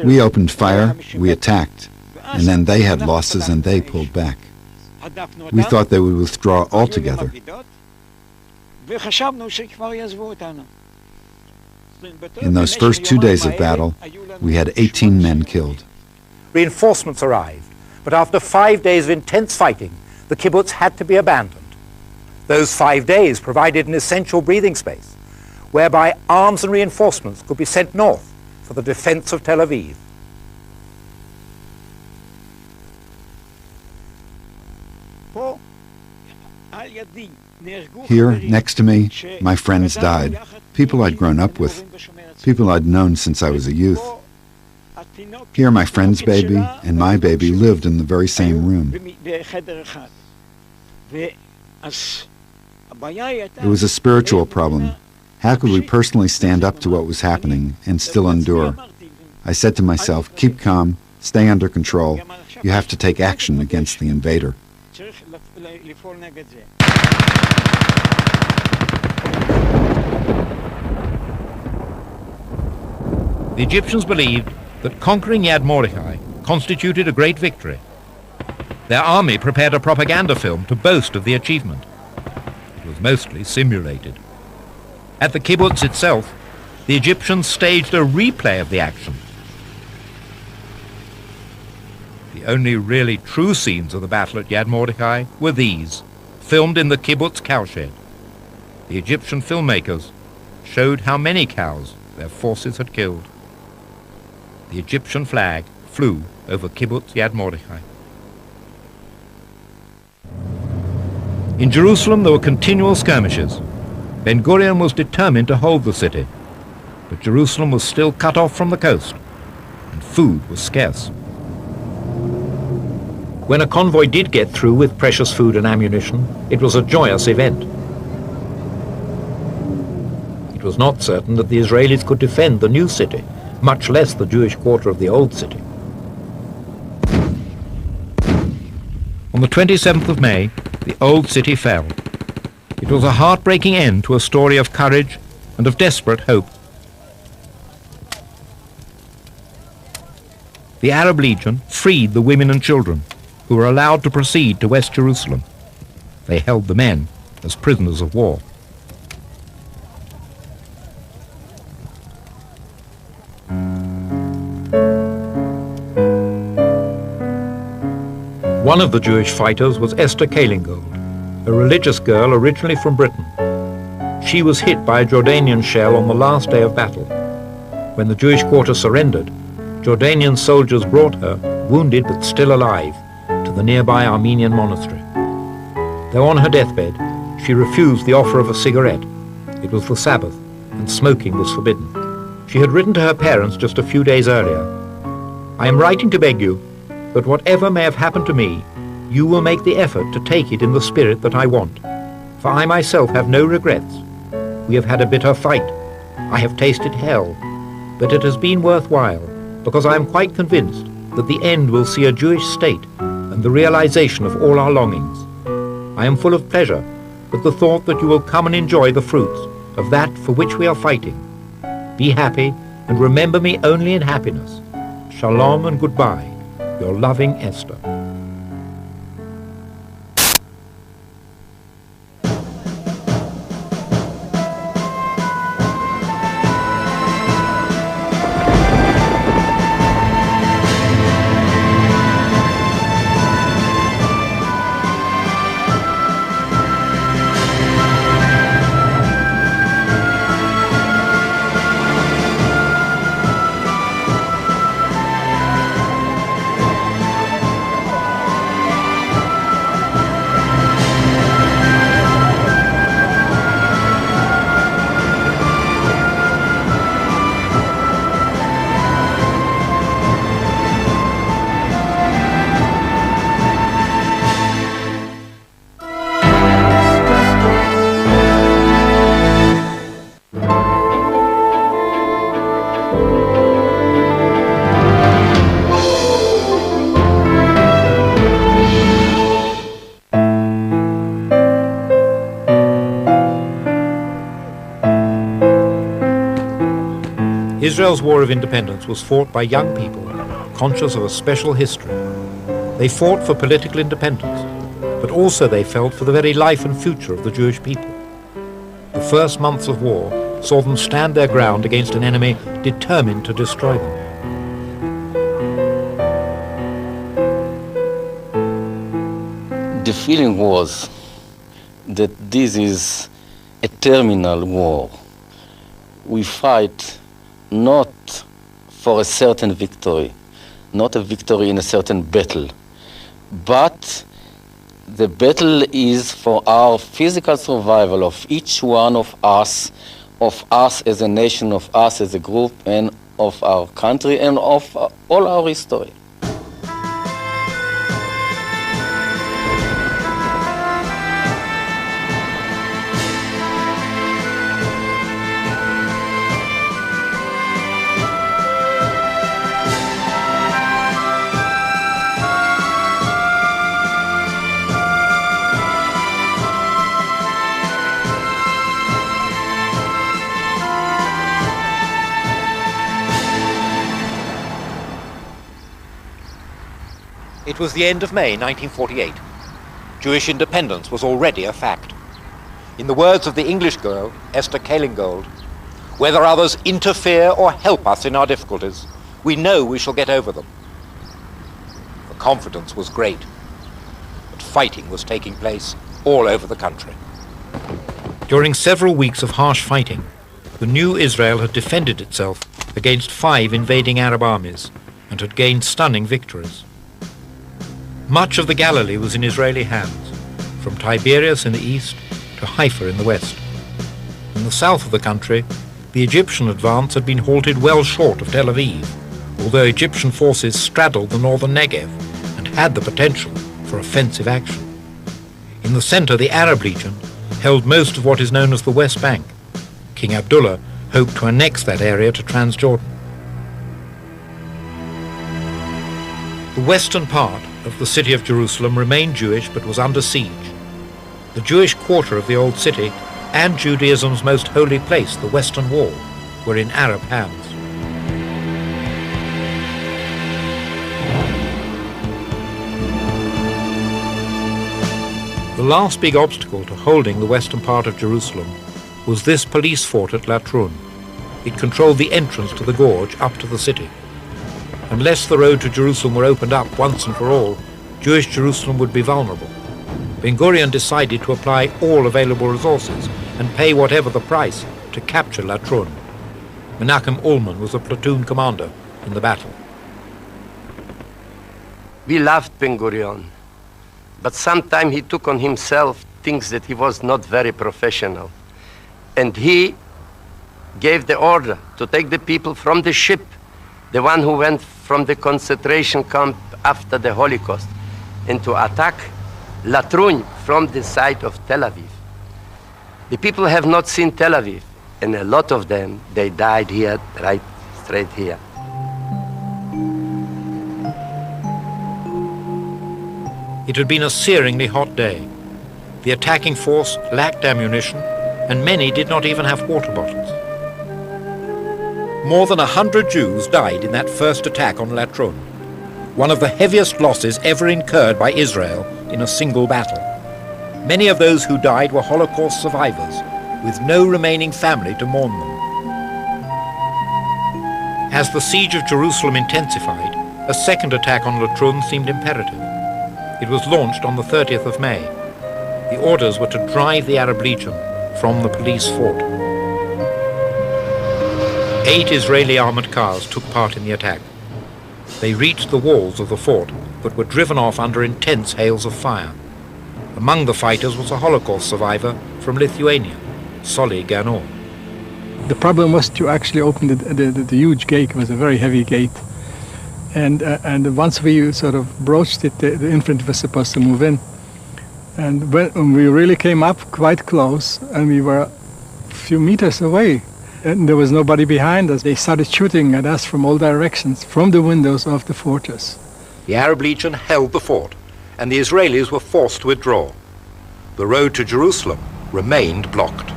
S9: We opened fire, we attacked, and then they had losses and they pulled back. We thought they would withdraw altogether. In those first 2 days of battle, we had 18 men killed.
S1: Reinforcements arrived, but after 5 days of intense fighting, the kibbutz had to be abandoned. Those 5 days provided an essential breathing space, whereby arms and reinforcements could be sent north for the defense of Tel Aviv.
S9: Here, next to me, my friends died, people I'd grown up with, people I'd known since I was a youth. Here, my friend's baby and my baby lived in the very same room. It was a spiritual problem. How could we personally stand up to what was happening and still endure? I said to myself, keep calm, stay under control. You have to take action against the invader.
S1: The Egyptians believed that conquering Yad Mordechai constituted a great victory. Their army prepared a propaganda film to boast of the achievement. It was mostly simulated. At the kibbutz itself, the Egyptians staged a replay of the action. The only really true scenes of the battle at Yad Mordechai were these, filmed in the kibbutz cowshed. The Egyptian filmmakers showed how many cows their forces had killed. The Egyptian flag flew over kibbutz Yad Mordechai. In Jerusalem there were continual skirmishes. Ben-Gurion was determined to hold the city, but Jerusalem was still cut off from the coast, and food was scarce. When a convoy did get through with precious food and ammunition, it was a joyous event. It was not certain that the Israelis could defend the new city, much less the Jewish quarter of the old city. On the 27th of May, the old city fell. It was a heartbreaking end to a story of courage and of desperate hope. The Arab Legion freed the women and children, who were allowed to proceed to West Jerusalem. They held the men as prisoners of war. One of the Jewish fighters was Esther Kalingold, a religious girl originally from Britain. She was hit by a Jordanian shell on the last day of battle. When the Jewish quarter surrendered, Jordanian soldiers brought her, wounded but still alive, to the nearby Armenian monastery. Though on her deathbed, she refused the offer of a cigarette. It was the Sabbath, and smoking was forbidden. She had written to her parents just a few days earlier, "I am writing to beg you that whatever may have happened to me, you will make the effort to take it in the spirit that I want. For I myself have no regrets. We have had a bitter fight. I have tasted hell. But it has been worthwhile, because I am quite convinced that the end will see a Jewish state and the realization of all our longings. I am full of pleasure with the thought that you will come and enjoy the fruits of that for which we are fighting. Be happy and remember me only in happiness. Shalom and goodbye. Your loving Esther." Israel's War of Independence was fought by young people conscious of a special history. They fought for political independence, but also they felt for the very life and future of the Jewish people. The first months of war saw them stand their ground against an enemy determined to destroy them.
S7: The feeling was that this is a terminal war. We fight not for a certain victory, not a victory in a certain battle, but the battle is for our physical survival of each one of us as a nation, of us as a group, and of our country, and of all our history.
S1: It was the end of May 1948. Jewish independence was already a fact. In the words of the English girl, Esther Kalingold, whether others interfere or help us in our difficulties, we know we shall get over them. The confidence was great, but fighting was taking place all over the country. During several weeks of harsh fighting, the new Israel had defended itself against 5 invading Arab armies and had gained stunning victories. Much of the Galilee was in Israeli hands, from Tiberias in the east to Haifa in the west. In the south of the country, the Egyptian advance had been halted well short of Tel Aviv, although Egyptian forces straddled the northern Negev and had the potential for offensive action. In the center, the Arab Legion held most of what is known as the West Bank. King Abdullah hoped to annex that area to Transjordan. The western part of the city of Jerusalem remained Jewish but was under siege. The Jewish quarter of the Old City and Judaism's most holy place, the Western Wall, were in Arab hands. The last big obstacle to holding the western part of Jerusalem was this police fort at Latrun. It controlled the entrance to the gorge up to the city. Unless the road to Jerusalem were opened up once and for all, Jewish Jerusalem would be vulnerable. Ben-Gurion decided to apply all available resources and pay whatever the price to capture Latrun. Menachem Ullman was a platoon commander in the battle.
S3: We loved Ben-Gurion, but sometimes he took on himself things that he was not very professional. And he gave the order to take the people from the ship, the one who went from the concentration camp after the Holocaust, and to attack Latrun from the side of Tel Aviv. The people have not seen Tel Aviv, and a lot of them, they died here, right straight here.
S1: It had been a searingly hot day. The attacking force lacked ammunition, and many did not even have water bottles. More than 100 Jews died in that first attack on Latrun, one of the heaviest losses ever incurred by Israel in a single battle. Many of those who died were Holocaust survivors, with no remaining family to mourn them. As the siege of Jerusalem intensified, a second attack on Latrun seemed imperative. It was launched on the 30th of May. The orders were to drive the Arab Legion from the police fort. 8 Israeli armored cars took part in the attack. They reached the walls of the fort, but were driven off under intense hails of fire. Among the fighters was a Holocaust survivor from Lithuania, Soli Gano.
S10: The problem was to actually open the huge gate. It was a very heavy gate. And once we sort of broached it, the infantry was supposed to move in. And when we really came up quite close, and we were a few meters away, and there was nobody behind us, they started shooting at us from all directions, from the windows of the fortress.
S1: The Arab Legion held the fort, and the Israelis were forced to withdraw. The road to Jerusalem remained blocked.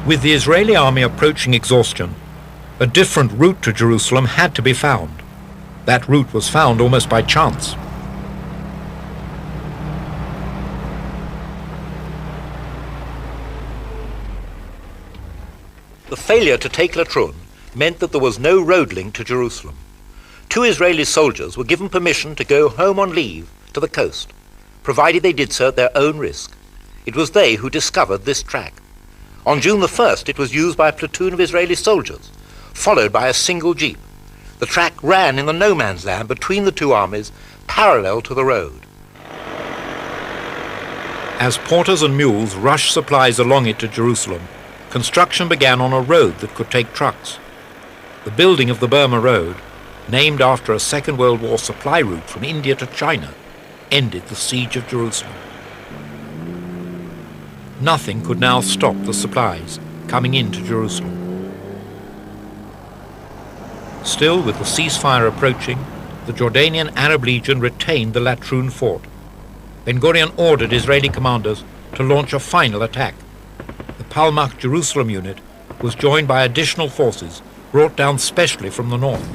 S1: With the Israeli army approaching exhaustion, a different route to Jerusalem had to be found. That route was found almost by chance. The failure to take Latrun meant that there was no road link to Jerusalem. 2 Israeli soldiers were given permission to go home on leave to the coast, provided they did so at their own risk. It was they who discovered this track. On June the 1st, it was used by a platoon of Israeli soldiers, followed by a single jeep. The track ran in the no man's land between the 2 armies, parallel to the road. As porters and mules rushed supplies along it to Jerusalem, construction began on a road that could take trucks. The building of the Burma Road, named after a Second World War supply route from India to China, ended the siege of Jerusalem. Nothing could now stop the supplies coming into Jerusalem. Still, with the ceasefire approaching, the Jordanian Arab Legion retained the Latrun fort. Ben-Gurion ordered Israeli commanders to launch a final attack. The Palmach Jerusalem unit was joined by additional forces brought down specially from the north.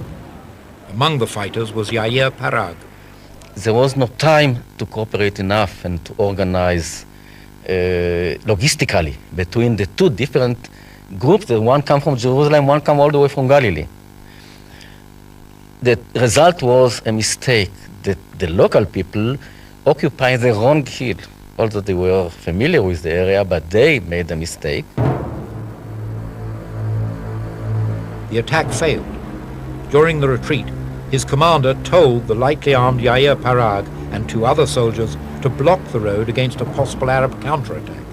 S1: Among the fighters was Yair Parag.
S7: There was no time to cooperate enough and to organize logistically between the 2 different groups. The one come from Jerusalem, one come all the way from Galilee. The result was a mistake that the local people occupied the wrong hill. Although they were familiar with the area, but they made a mistake.
S1: The attack failed. During the retreat, his commander told the lightly armed Yair Parag and 2 other soldiers to block the road against a possible Arab counterattack.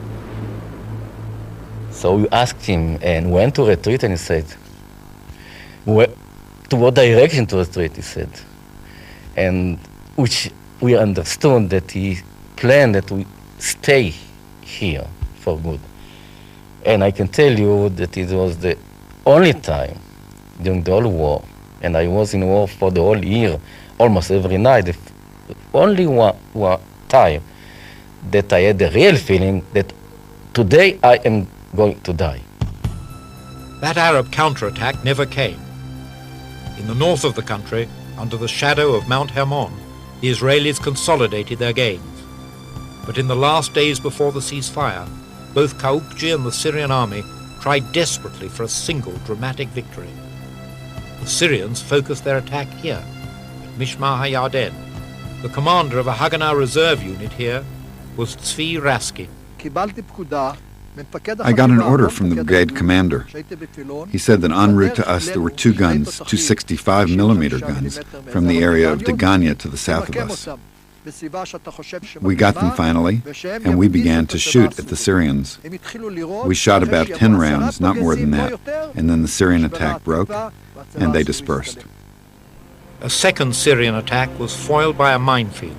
S7: So we asked him, and when to retreat, and he said, to what direction to retreat, he said. And which we understood that he planned that we stay here for good. And I can tell you that it was the only time during the whole war, and I was in war for the whole year, almost every night, the only one time that I had the real feeling that today I am going to die.
S1: That Arab counterattack never came. In the north of the country, under the shadow of Mount Hermon, the Israelis consolidated their gains. But in the last days before the ceasefire, both Kaukji and the Syrian army tried desperately for a single dramatic victory. The Syrians focused their attack here, at Mishmar HaYarden. The commander of a Haganah reserve unit here was Tzvi Raskin.
S9: I got an order from the brigade commander. He said that en route to us there were 2 guns, 2 65mm guns, from the area of Degania to the south of us. We got them finally, and we began to shoot at the Syrians. We shot about 10 rounds, not more than that, and then the Syrian attack broke, and they dispersed.
S1: A second Syrian attack was foiled by a minefield.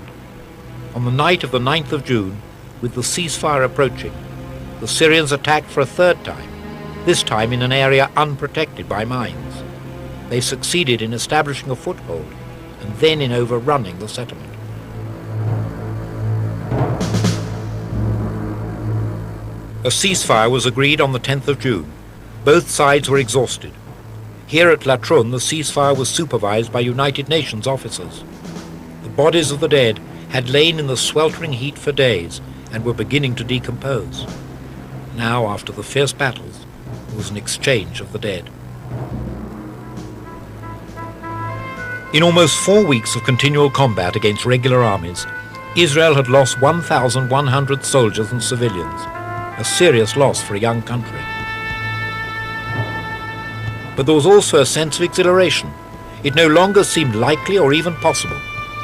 S1: On the night of the 9th of June, with the ceasefire approaching, the Syrians attacked for a 3rd time, this time in an area unprotected by mines. They succeeded in establishing a foothold and then in overrunning the settlement. A ceasefire was agreed on the 10th of June. Both sides were exhausted. Here at Latrun, the ceasefire was supervised by United Nations officers. The bodies of the dead had lain in the sweltering heat for days and were beginning to decompose. Now, after the fierce battles, there was an exchange of the dead. In almost 4 weeks of continual combat against regular armies, Israel had lost 1,100 soldiers and civilians, a serious loss for a young country. But there was also a sense of exhilaration. It no longer seemed likely or even possible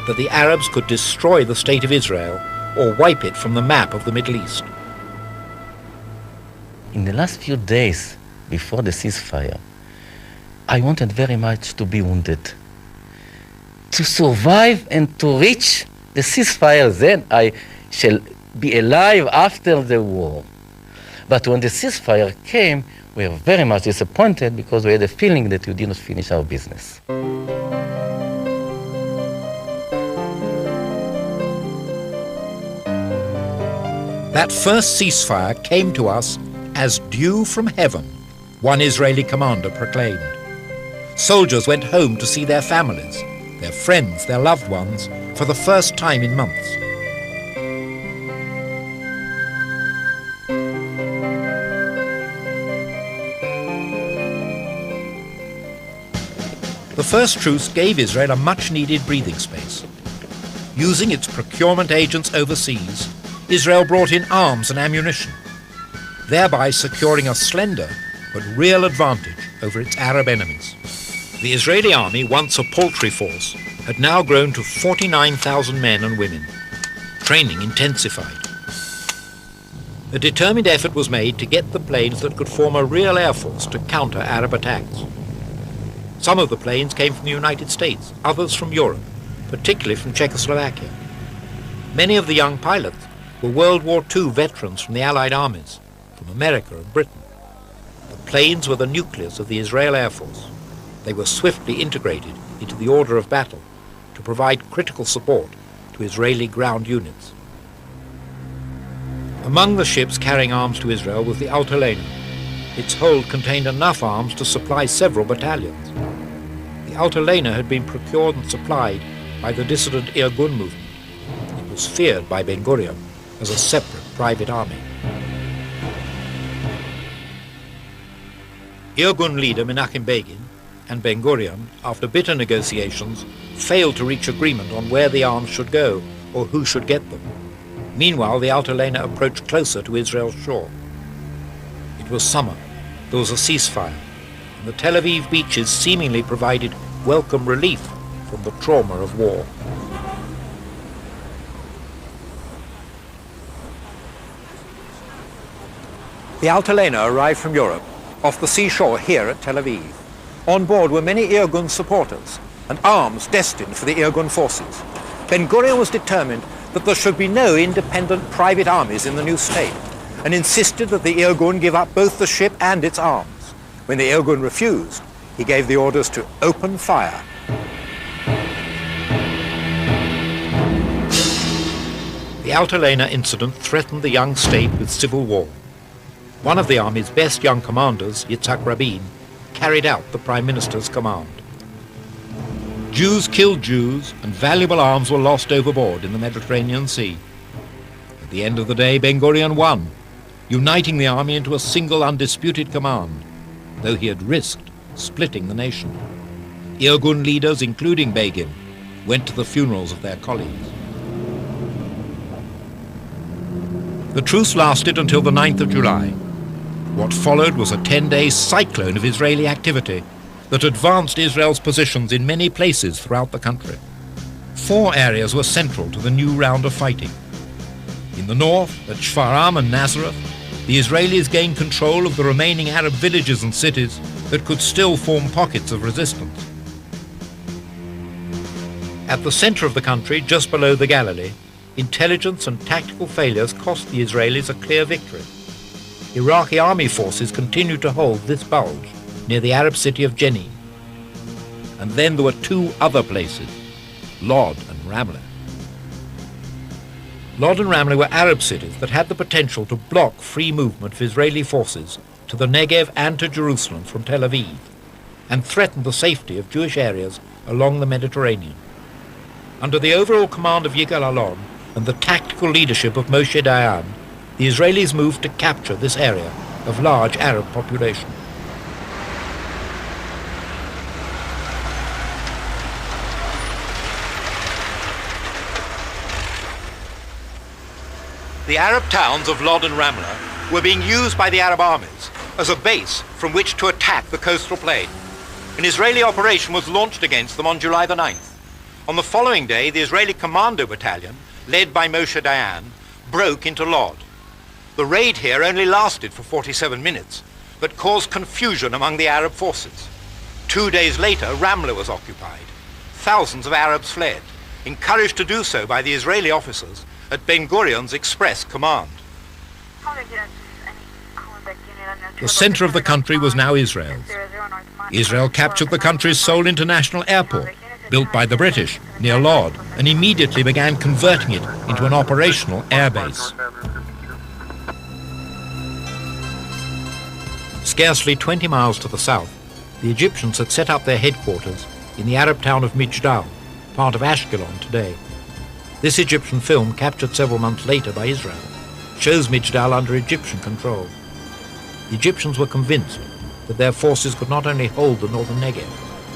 S1: that the Arabs could destroy the state of Israel or wipe it from the map of the Middle East.
S7: In the last few days before the ceasefire, I wanted very much to be wounded. To survive and to reach the ceasefire, then I shall be alive after the war. But when the ceasefire came, we were very much disappointed because we had a feeling that we did not finish our business.
S1: That first ceasefire came to us as dew from heaven, one Israeli commander proclaimed. Soldiers went home to see their families. their friends, their loved ones, for the first time in months. The first truce gave Israel a much-needed breathing space. Using its procurement agents overseas, Israel brought in arms and ammunition, thereby securing a slender but real advantage over its Arab enemies. The Israeli army, once a paltry force, had now grown to 49,000 men and women. Training intensified. A determined effort was made to get the planes that could form a real air force to counter Arab attacks. Some of the planes came from the United States, others from Europe, particularly from Czechoslovakia. Many of the young pilots were World War II veterans from the Allied armies, from America and Britain. The planes were the nucleus of the Israel Air Force. They were swiftly integrated into the order of battle to provide critical support to Israeli ground units. Among the ships carrying arms to Israel was the Altalena. Its hold contained enough arms to supply several battalions. The Altalena had been procured and supplied by the dissident Irgun movement. It was feared by Ben-Gurion as a separate private army. Irgun leader Menachem Begin and Ben-Gurion, after bitter negotiations, failed to reach agreement on where the arms should go or who should get them. Meanwhile, the Altalena approached closer to Israel's shore. It was summer. There was a ceasefire, and the Tel Aviv beaches seemingly provided welcome relief from the trauma of war. The Altalena arrived from Europe off the seashore here at Tel Aviv. On board were many Irgun supporters and arms destined for the Irgun forces. Ben-Gurion was determined that there should be no independent private armies in the new state, and insisted that the Irgun give up both the ship and its arms. When the Irgun refused, he gave the orders to open fire. The Altalena incident threatened the young state with civil war. One of the army's best young commanders, Yitzhak Rabin, carried out the Prime Minister's command. Jews killed Jews, and valuable arms were lost overboard in the Mediterranean Sea. At the end of the day, Ben-Gurion won, uniting the army into a single undisputed command, though he had risked splitting the nation. Irgun leaders, including Begin, went to the funerals of their colleagues. The truce lasted until the 9th of July. What followed was a 10-day cyclone of Israeli activity that advanced Israel's positions in many places throughout the country. 4 areas were central to the new round of fighting. In the north, at Shfaram and Nazareth, the Israelis gained control of the remaining Arab villages and cities that could still form pockets of resistance. At the center of the country, just below the Galilee, intelligence and tactical failures cost the Israelis a clear victory. Iraqi army forces continued to hold this bulge near the Arab city of Jenin. And then there were 2 other places, Lod and Ramleh. Lod and Ramleh were Arab cities that had the potential to block free movement of Israeli forces to the Negev and to Jerusalem from Tel Aviv, and threatened the safety of Jewish areas along the Mediterranean. Under the overall command of Yigal Allon and the tactical leadership of Moshe Dayan, the Israelis moved to capture this area of large Arab population. The Arab towns of Lod and Ramleh were being used by the Arab armies as a base from which to attack the coastal plain. An Israeli operation was launched against them on July the 9th. On the following day, the Israeli Commando Battalion, led by Moshe Dayan, broke into Lod. The raid here only lasted for 47 minutes, but caused confusion among the Arab forces. 2 days later, Ramleh was occupied. Thousands of Arabs fled, encouraged to do so by the Israeli officers at Ben-Gurion's express command. The center of the country was now Israel's. Israel captured the country's sole international airport, built by the British, near Lod, and immediately began converting it into an operational airbase. Scarcely 20 miles to the south, the Egyptians had set up their headquarters in the Arab town of Mijdal, part of Ashkelon today. This Egyptian film, captured several months later by Israel, shows Mijdal under Egyptian control. The Egyptians were convinced that their forces could not only hold the northern Negev,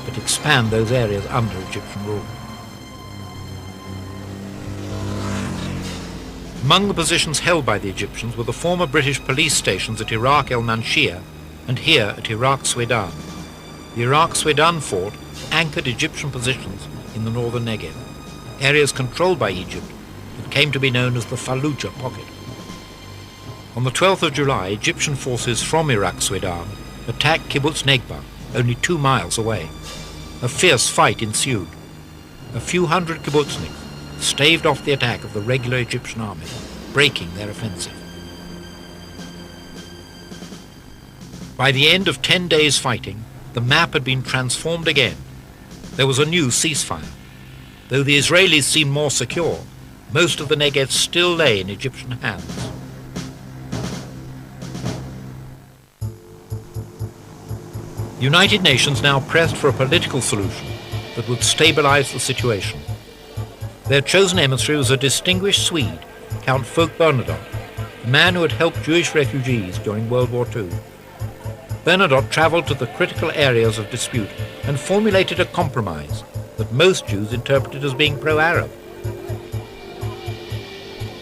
S1: but expand those areas under Egyptian rule. Among the positions held by the Egyptians were the former British police stations at Iraq El Manshia and here at Iraq Sweden. The Iraq Sweden fort anchored Egyptian positions in the northern Negev, areas controlled by Egypt that came to be known as the Fallujah pocket. On the 12th of July, Egyptian forces from Iraq Sweden attacked Kibbutz Negba, only 2 miles away. A fierce fight ensued. A few hundred kibbutzniks staved off the attack of the regular Egyptian army, breaking their offensive. By the end of 10 days' fighting, the map had been transformed again. There was a new ceasefire. Though the Israelis seemed more secure, most of the Negev still lay in Egyptian hands. The United Nations now pressed for a political solution that would stabilize the situation. Their chosen emissary was a distinguished Swede, Count Folke Bernadotte, a man who had helped Jewish refugees during World War II. Bernadotte traveled to the critical areas of dispute and formulated a compromise that most Jews interpreted as being pro-Arab.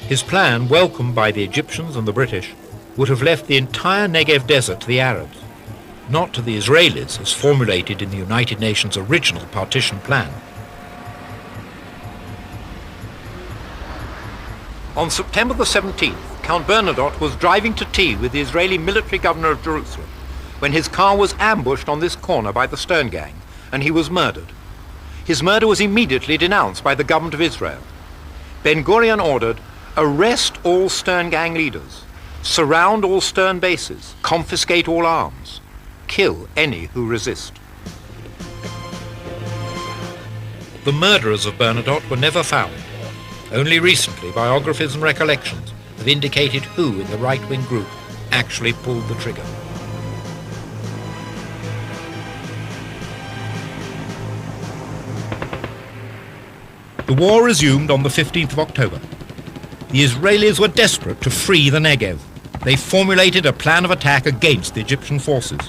S1: His plan, welcomed by the Egyptians and the British, would have left the entire Negev desert to the Arabs, not to the Israelis as formulated in the United Nations' original partition plan. On September the 17th, Count Bernadotte was driving to tea with the Israeli military governor of Jerusalem when his car was ambushed on this corner by the Stern Gang, and he was murdered. His murder was immediately denounced by the government of Israel. Ben-Gurion ordered, "Arrest all Stern Gang leaders, surround all Stern bases, confiscate all arms, kill any who resist." The murderers of Bernadotte were never found. Only recently, biographies and recollections have indicated who in the right-wing group actually pulled the trigger. The war resumed on the 15th of October. The Israelis were desperate to free the Negev. They formulated a plan of attack against the Egyptian forces.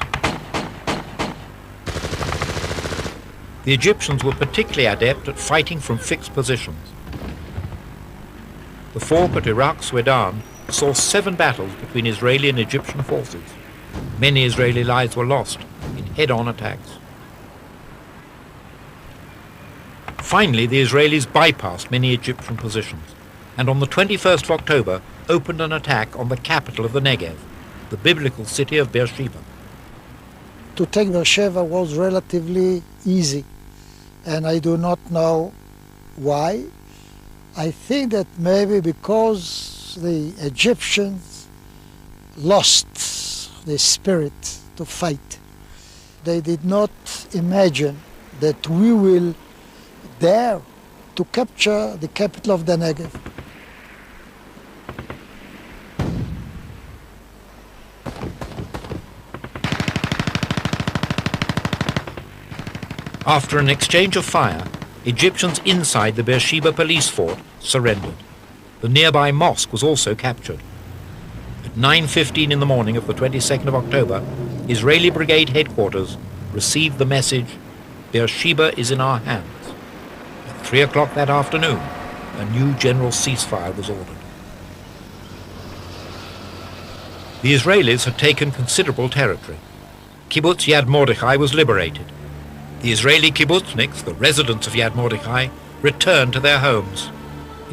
S1: The Egyptians were particularly adept at fighting from fixed positions. The fort at Iraq Sweden saw 7 battles between Israeli and Egyptian forces. Many Israeli lives were lost in head-on attacks. Finally, the Israelis bypassed many Egyptian positions and on the 21st of October opened an attack on the capital of the Negev, the biblical city of Beersheba.
S4: To take Beersheba was relatively easy, and I do not know why. I think that maybe because the Egyptians lost the spirit to fight. They did not imagine that we will dare to capture the capital of the Negev.
S1: After an exchange of fire, Egyptians inside the Beersheba police fort surrendered. The nearby mosque was also captured. At 9:15 in the morning of the 22nd of October, Israeli Brigade headquarters received the message, "Beersheba is in our hands." At 3 o'clock that afternoon, a new general ceasefire was ordered. The Israelis had taken considerable territory. Kibbutz Yad Mordechai was liberated. The Israeli kibbutzniks, the residents of Yad Mordechai, returned to their homes.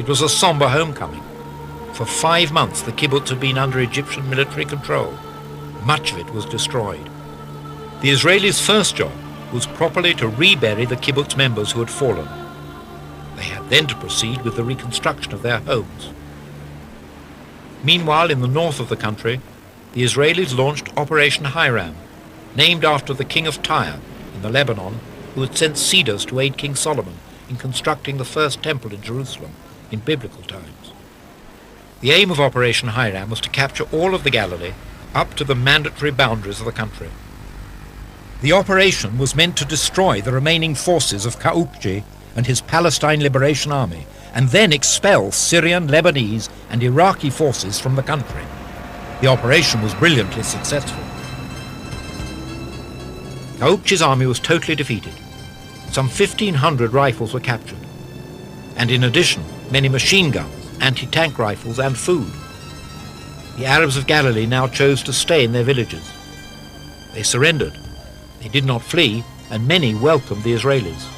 S1: It was a somber homecoming. For 5 months the kibbutz had been under Egyptian military control. Much of it was destroyed. The Israelis' first job was properly to rebury the kibbutz members who had fallen. They had then to proceed with the reconstruction of their homes. Meanwhile, in the north of the country, the Israelis launched Operation Hiram, named after the king of Tyre in the Lebanon, who had sent cedars to aid King Solomon in constructing the first temple in Jerusalem in biblical times. The aim of Operation Hiram was to capture all of the Galilee up to the mandatory boundaries of the country. The operation was meant to destroy the remaining forces of Kaukji and his Palestine Liberation Army, and then expel Syrian, Lebanese and Iraqi forces from the country. The operation was brilliantly successful. Qaupchi's army was totally defeated. Some 1,500 rifles were captured, and in addition, many machine guns, anti-tank rifles and food. The Arabs of Galilee now chose to stay in their villages. They surrendered. They did not flee, and many welcomed the Israelis.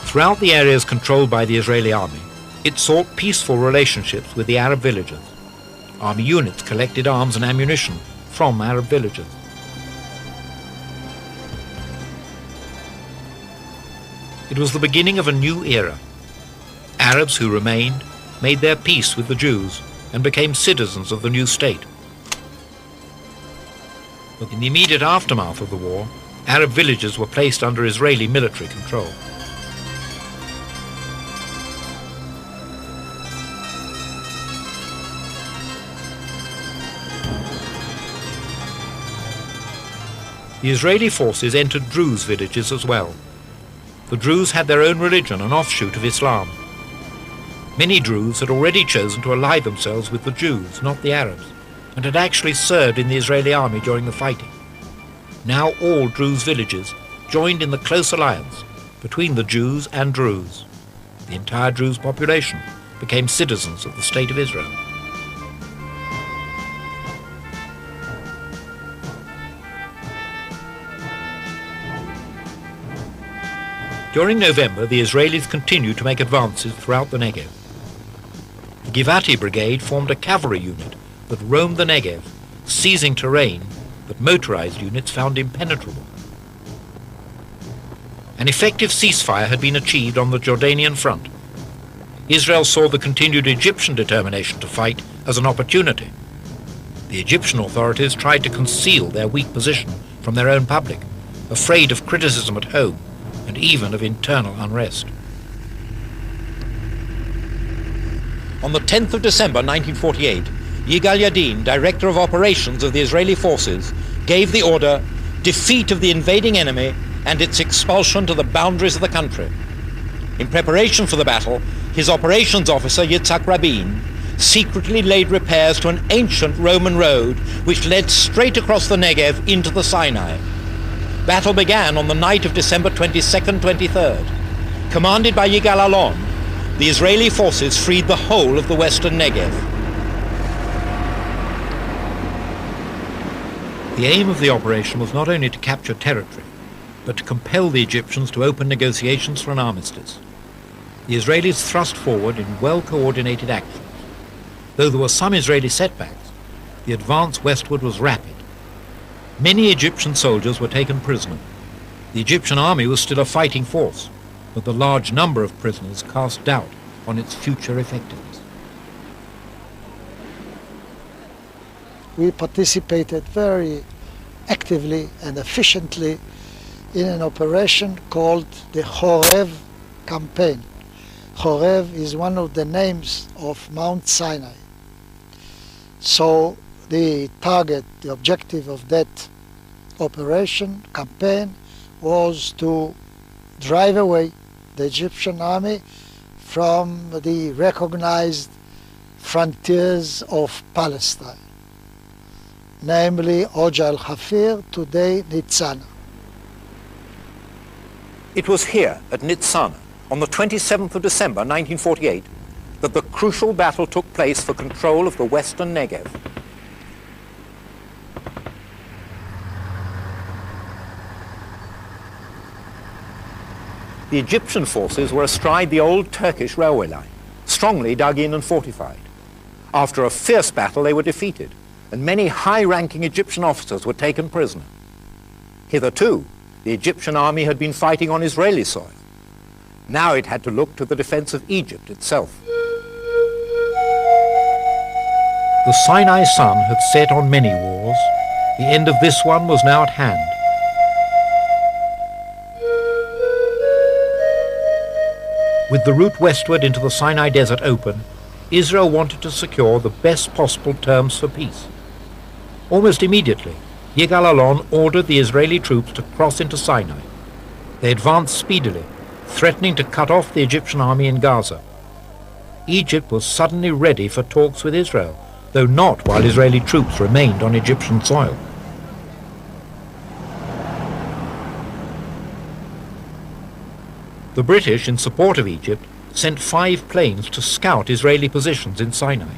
S1: Throughout the areas controlled by the Israeli army, it sought peaceful relationships with the Arab villagers. Army units collected arms and ammunition from Arab villagers. It was the beginning of a new era. Arabs who remained made their peace with the Jews and became citizens of the new state. But in the immediate aftermath of the war, Arab villages were placed under Israeli military control. The Israeli forces entered Druze villages as well. The Druze had their own religion, an offshoot of Islam. Many Druze had already chosen to ally themselves with the Jews, not the Arabs, and had actually served in the Israeli army during the fighting. Now all Druze villages joined in the close alliance between the Jews and Druze. The entire Druze population became citizens of the State of Israel. During November, the Israelis continued to make advances throughout the Negev. The Givati Brigade formed a cavalry unit that roamed the Negev, seizing terrain that motorized units found impenetrable. An effective ceasefire had been achieved on the Jordanian front. Israel saw the continued Egyptian determination to fight as an opportunity. The Egyptian authorities tried to conceal their weak position from their own public, afraid of criticism at home and even of internal unrest. On the 10th of December 1948, Yigal Yadin, Director of Operations of the Israeli forces, gave the order, defeat of the invading enemy and its expulsion to the boundaries of the country. In preparation for the battle, his operations officer, Yitzhak Rabin, secretly laid repairs to an ancient Roman road which led straight across the Negev into the Sinai. Battle began on the night of December 22nd, 23rd. Commanded by Yigal Allon, the Israeli forces freed the whole of the western Negev. The aim of the operation was not only to capture territory, but to compel the Egyptians to open negotiations for an armistice. The Israelis thrust forward in well-coordinated actions. Though there were some Israeli setbacks, the advance westward was rapid. Many Egyptian soldiers were taken prisoner. The Egyptian army was still a fighting force, but the large number of prisoners cast doubt on its future effectiveness.
S4: We participated very actively and efficiently in an operation called the Horev campaign. Horev is one of the names of Mount Sinai. So the target, the objective of that operation, campaign, was to drive away the Egyptian army from the recognized frontiers of Palestine, namely Oj al-Hafir, today Nitzana.
S1: It was here at Nitzana, on the 27th of December 1948, that the crucial battle took place for control of the western Negev. The Egyptian forces were astride the old Turkish railway line, strongly dug in and fortified. After a fierce battle, they were defeated, and many high-ranking Egyptian officers were taken prisoner. Hitherto, the Egyptian army had been fighting on Israeli soil. Now it had to look to the defense of Egypt itself. The Sinai sun had set on many wars. The end of this one was now at hand. With the route westward into the Sinai Desert open, Israel wanted to secure the best possible terms for peace. Almost immediately, Yigal Allon ordered the Israeli troops to cross into Sinai. They advanced speedily, threatening to cut off the Egyptian army in Gaza. Egypt was suddenly ready for talks with Israel, though not while Israeli troops remained on Egyptian soil. The British, in support of Egypt, sent 5 planes to scout Israeli positions in Sinai.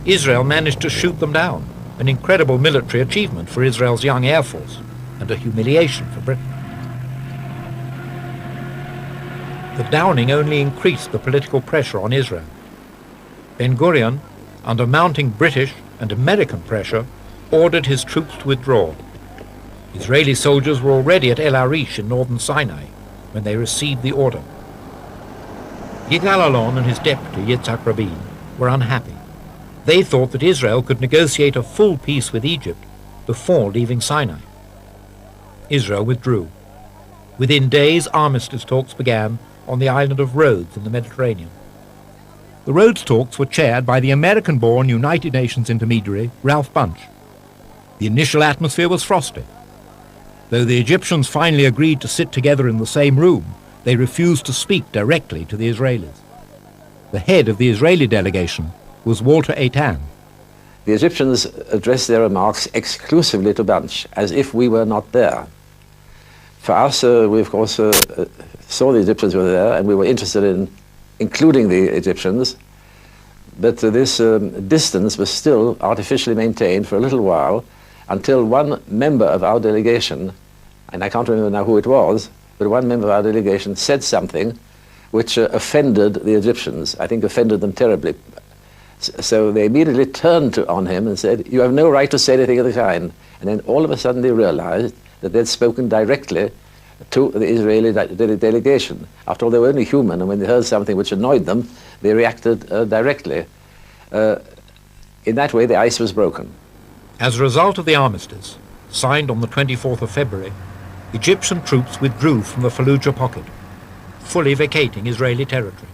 S1: Israel managed to shoot them down, an incredible military achievement for Israel's young air force, and a humiliation for Britain. The downing only increased the political pressure on Israel. Ben-Gurion, under mounting British and American pressure, ordered his troops to withdraw. Israeli soldiers were already at El Arish in northern Sinai when they received the order. Yigal Allon and his deputy, Yitzhak Rabin, were unhappy. They thought that Israel could negotiate a full peace with Egypt before leaving Sinai. Israel withdrew. Within days, armistice talks began on the island of Rhodes in the Mediterranean. The Rhodes talks were chaired by the American-born United Nations intermediary, Ralph Bunche. The initial atmosphere was frosty. Though the Egyptians finally agreed to sit together in the same room, they refused to speak directly to the Israelis. The head of the Israeli delegation was Walter Eitan.
S11: The Egyptians addressed their remarks exclusively to Bunche, as if we were not there. For us, we of course saw the Egyptians were there, and we were interested in including the Egyptians, but this distance was still artificially maintained for a little while, until one member of our delegation, and I can't remember now who it was, but one member of our delegation said something which offended the Egyptians, I think offended them terribly. So they immediately turned on him and said, "You have no right to say anything of the kind." And then all of a sudden they realized that they'd spoken directly to the Israeli delegation. After all, they were only human, and when they heard something which annoyed them, they reacted directly. In that way, the ice was broken.
S1: As a result of the armistice, signed on the 24th of February, Egyptian troops withdrew from the Fallujah pocket, fully vacating Israeli territory.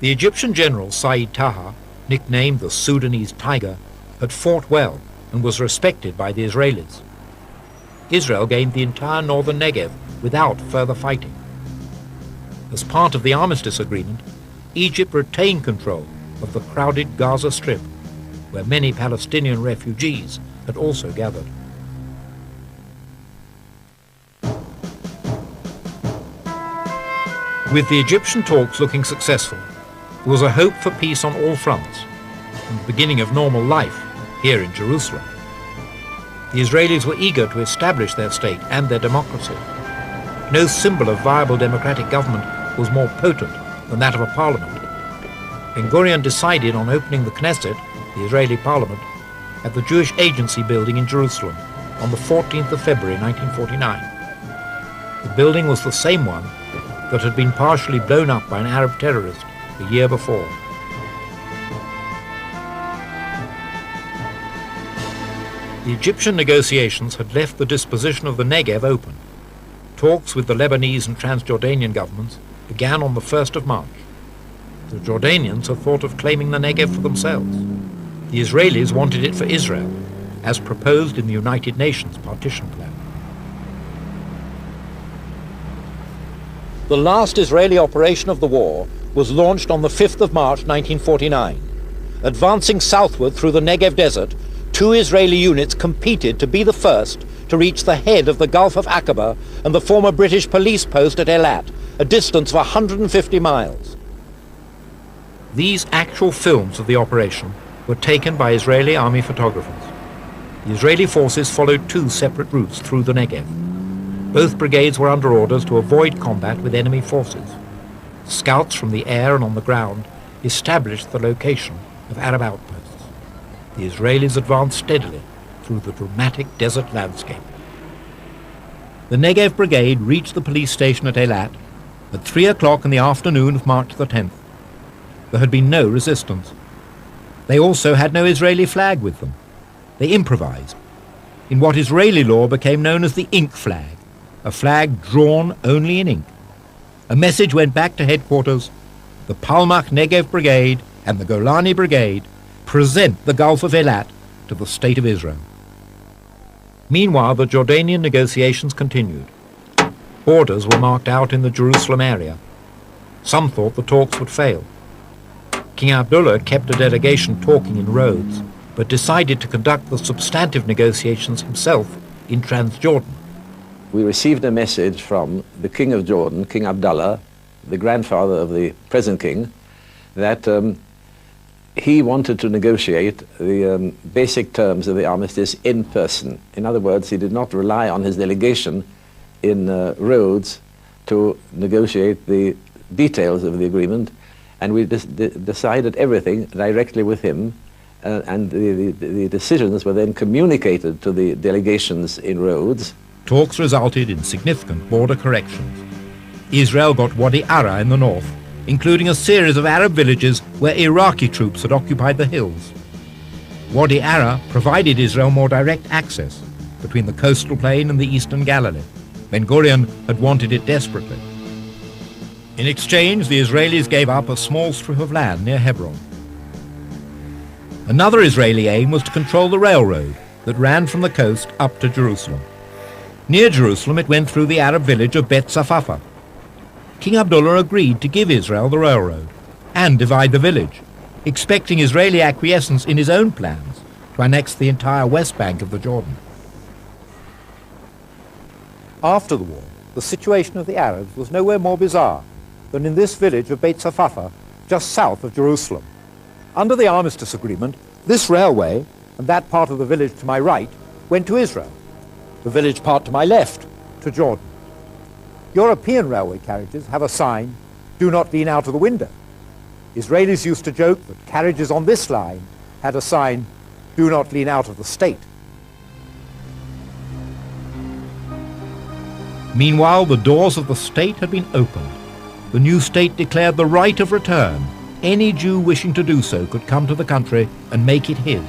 S1: The Egyptian general Said Taha, nicknamed the Sudanese Tiger, had fought well and was respected by the Israelis. Israel gained the entire northern Negev without further fighting. As part of the armistice agreement, Egypt retained control of the crowded Gaza Strip, where many Palestinian refugees had also gathered. With the Egyptian talks looking successful, there was a hope for peace on all fronts, and the beginning of normal life here in Jerusalem. The Israelis were eager to establish their state and their democracy. No symbol of viable democratic government was more potent than that of a parliament. Ben-Gurion decided on opening the Knesset, the Israeli parliament, at the Jewish Agency building in Jerusalem on the 14th of February 1949. The building was the same one that had been partially blown up by an Arab terrorist the year before. The Egyptian negotiations had left the disposition of the Negev open. Talks with the Lebanese and Transjordanian governments began on the 1st of March. The Jordanians had thought of claiming the Negev for themselves. The Israelis wanted it for Israel, as proposed in the United Nations partition plan. The last Israeli operation of the war was launched on the 5th of March 1949. Advancing southward through the Negev desert, 2 Israeli units competed to be the first to reach the head of the Gulf of Aqaba and the former British police post at Eilat, a distance of 150 miles. These actual films of the operation were taken by Israeli army photographers. The Israeli forces followed 2 separate routes through the Negev. Both brigades were under orders to avoid combat with enemy forces. Scouts from the air and on the ground established the location of Arab outposts. The Israelis advanced steadily through the dramatic desert landscape. The Negev Brigade reached the police station at Eilat at 3 o'clock in the afternoon of March the 10th. There had been no resistance. They also had no Israeli flag with them. They improvised in what Israeli law became known as the ink flag, a flag drawn only in ink. A message went back to headquarters: the Palmach Negev Brigade and the Golani Brigade present the Gulf of Eilat to the State of Israel. Meanwhile, the Jordanian negotiations continued. Borders were marked out in the Jerusalem area. Some thought the talks would fail. King Abdullah kept a delegation talking in Rhodes, but decided to conduct the substantive negotiations himself in Transjordan.
S11: We received a message from the King of Jordan, King Abdullah, the grandfather of the present king, that he wanted to negotiate the basic terms of the armistice in person. In other words, he did not rely on his delegation in Rhodes to negotiate the details of the agreement, and we decided everything directly with him, and the decisions were then communicated to the delegations in Rhodes.
S1: Talks resulted in significant border corrections. Israel got Wadi Ara in the north, including a series of Arab villages where Iraqi troops had occupied the hills. Wadi Ara provided Israel more direct access between the coastal plain and the eastern Galilee. Ben-Gurion had wanted it desperately. In exchange, the Israelis gave up a small strip of land near Hebron. Another Israeli aim was to control the railroad that ran from the coast up to Jerusalem. Near Jerusalem, it went through the Arab village of Bet Safafa. King Abdullah agreed to give Israel the railroad and divide the village, expecting Israeli acquiescence in his own plans to annex the entire west bank of the Jordan. After the war, the situation of the Arabs was nowhere more bizarre than in this village of Beit Safafa, just south of Jerusalem. Under the armistice agreement, this railway and that part of the village to my right went to Israel, the village part to my left to Jordan. European railway carriages have a sign, "Do not lean out of the window." Israelis used to joke that carriages on this line had a sign, "Do not lean out of the state." Meanwhile, the doors of the state had been opened. The new state declared the right of return. Any Jew wishing to do so could come to the country and make it his.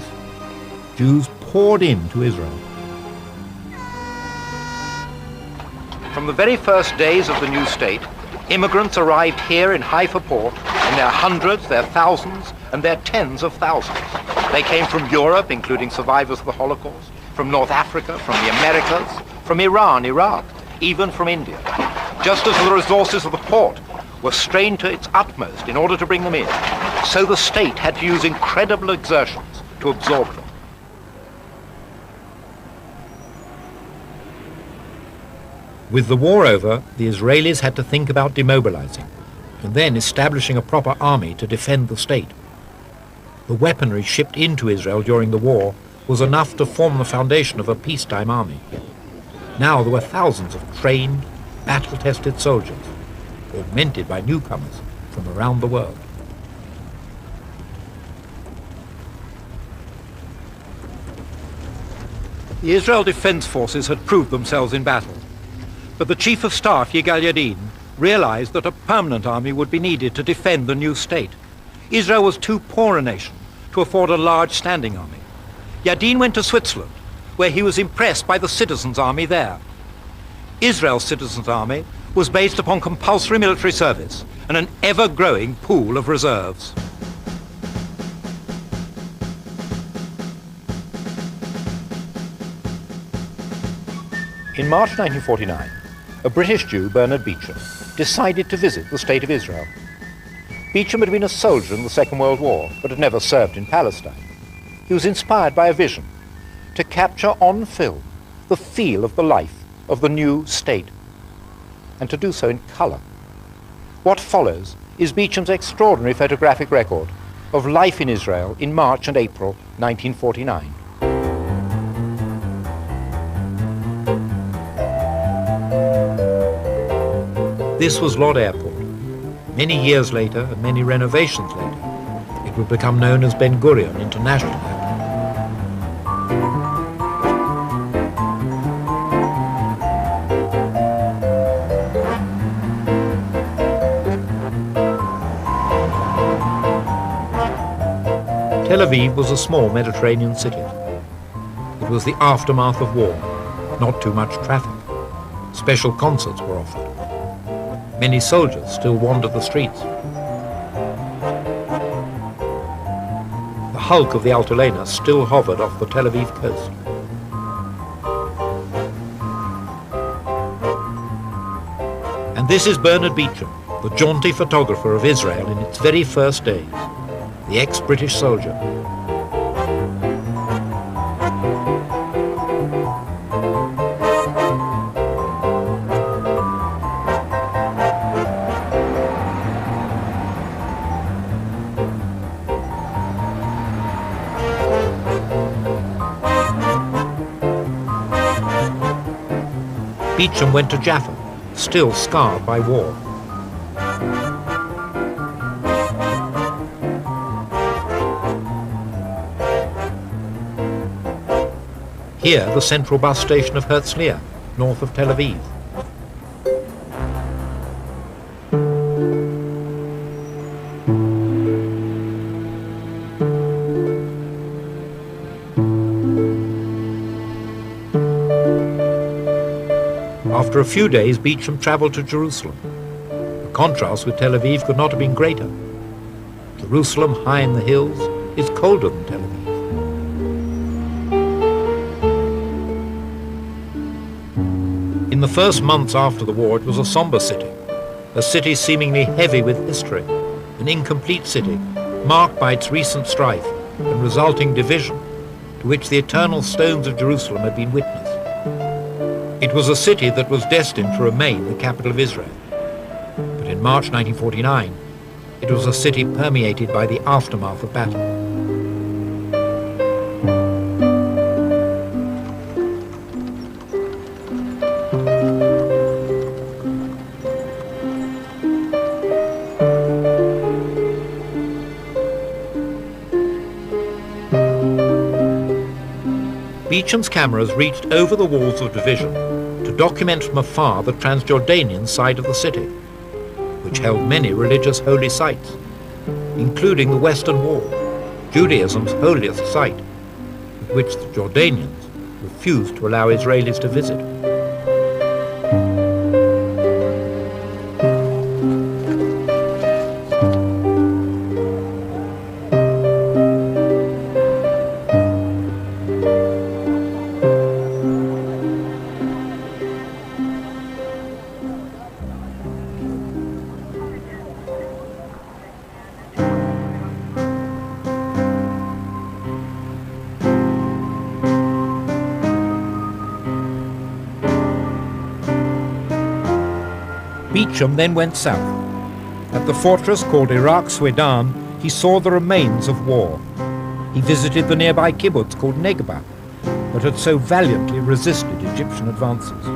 S1: Jews poured into Israel. From the very first days of the new state, immigrants arrived here in Haifa port in their hundreds, their thousands, and their tens of thousands. They came from Europe, including survivors of the Holocaust, from North Africa, from the Americas, from Iran, Iraq, even from India. Just as the resources of the port were strained to its utmost in order to bring them in, so the state had to use incredible exertions to absorb them. With the war over, the Israelis had to think about demobilizing and then establishing a proper army to defend the state. The weaponry shipped into Israel during the war was enough to form the foundation of a peacetime army. Now there were thousands of trained, battle-tested soldiers, augmented by newcomers from around the world. The Israel Defense Forces had proved themselves in battle, but the Chief of Staff, Yigal Yadin, realized that a permanent army would be needed to defend the new state. Israel was too poor a nation to afford a large standing army. Yadin went to Switzerland, where he was impressed by the citizens' army there. Israel's citizens' army was based upon compulsory military service and an ever-growing pool of reserves. In March 1949, a British Jew, Bernard Beecham, decided to visit the State of Israel. Beecham had been a soldier in the Second World War, but had never served in Palestine. He was inspired by a vision to capture on film the feel of the life of the new state, and to do so in color. What follows is Beecham's extraordinary photographic record of life in Israel in March and April 1949. This was Lod Airport. Many years later, and many renovations later, it would become known as Ben-Gurion International Airport. Tel Aviv was a small Mediterranean city. It was the aftermath of war, not too much traffic. Special concerts were offered. Many soldiers still wandered the streets. The hulk of the Altalena still hovered off the Tel Aviv coast. This is Bernard Beecham, the jaunty photographer of Israel in its very first days, the ex-British soldier. Beecham went to Jaffa, still scarred by war. Here, the central bus station of Herzliya, north of Tel Aviv. After a few days, Beecham travelled to Jerusalem. The contrast with Tel Aviv could not have been greater. Jerusalem, high in the hills, is colder than Tel Aviv. In the first months after the war, it was a somber city seemingly heavy with history, an incomplete city, marked by its recent strife and resulting division, to which the eternal stones of Jerusalem had been witness. It was a city that was destined to remain the capital of Israel. But in March 1949, it was a city permeated by the aftermath of battle. Beecham's cameras reached over the walls of division to document from afar the Transjordanian side of the city, which held many religious holy sites, including the Western Wall, Judaism's holiest site, which the Jordanians refused to allow Israelis to visit. Beecham then went south. At the fortress called Iraq-Sweden, he saw the remains of war. He visited the nearby kibbutz called Negba, that had so valiantly resisted Egyptian advances.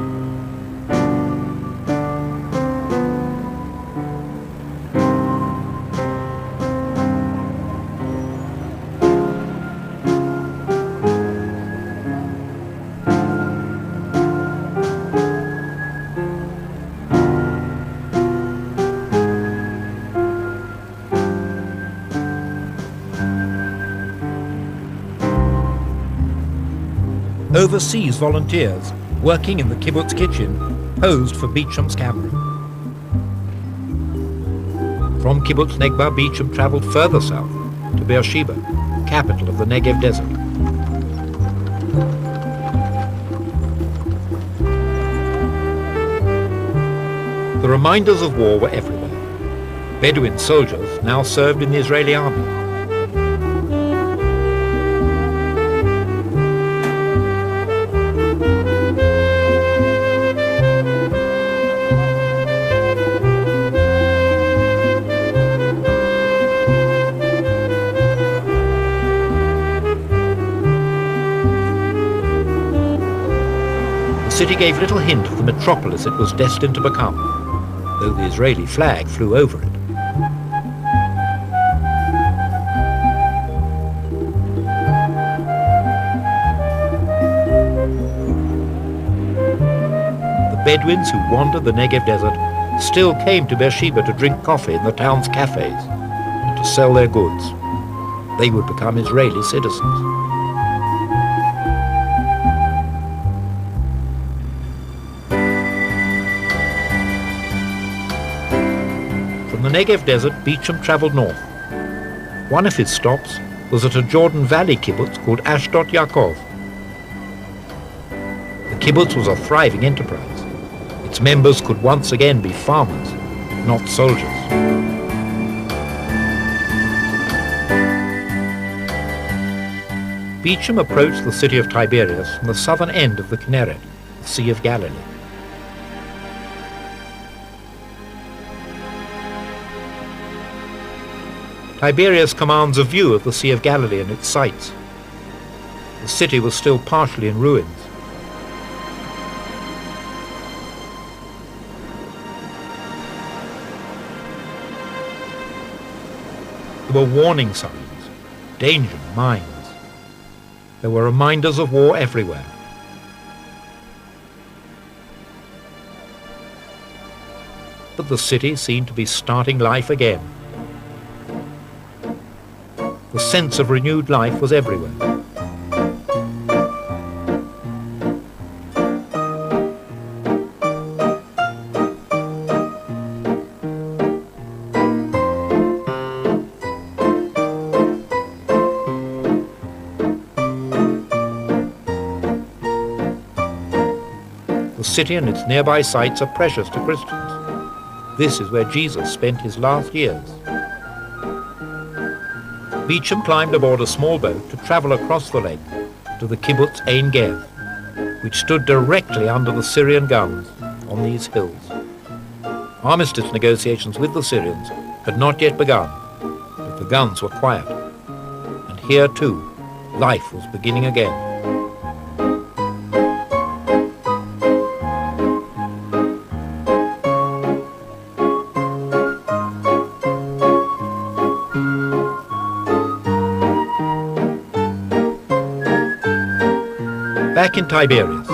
S1: Overseas volunteers working in the kibbutz kitchen posed for Beecham's camera. From kibbutz Negba, Beecham travelled further south to Beersheba, capital of the Negev desert. The reminders of war were everywhere. Bedouin soldiers now served in the Israeli army. The city gave little hint of the metropolis it was destined to become, though the Israeli flag flew over it. The Bedouins who wandered the Negev desert still came to Beersheba to drink coffee in the town's cafes and to sell their goods. They would become Israeli citizens. From the Negev desert, Beecham travelled north. One of his stops was at a Jordan Valley kibbutz called Ashdod Yaakov. The kibbutz was a thriving enterprise. Its Its members could once again be farmers, not soldiers. Beecham approached the city of Tiberias from the southern end of the Kinneret, the Sea of Galilee. Tiberias commands a view of the Sea of Galilee and its sights. The city was still partially in ruins. There were warning signs, danger, mines. There were reminders of war everywhere. But the city seemed to be starting life again. The sense of renewed life was everywhere. The city and its nearby sites are precious to Christians. This is where Jesus spent his last years. Beecham climbed aboard a small boat to travel across the lake to the kibbutz Ein Gev, which stood directly under the Syrian guns on these hills. Armistice negotiations with the Syrians had not yet begun, but the guns were quiet. And here too, life was beginning again. Back in Tiberias,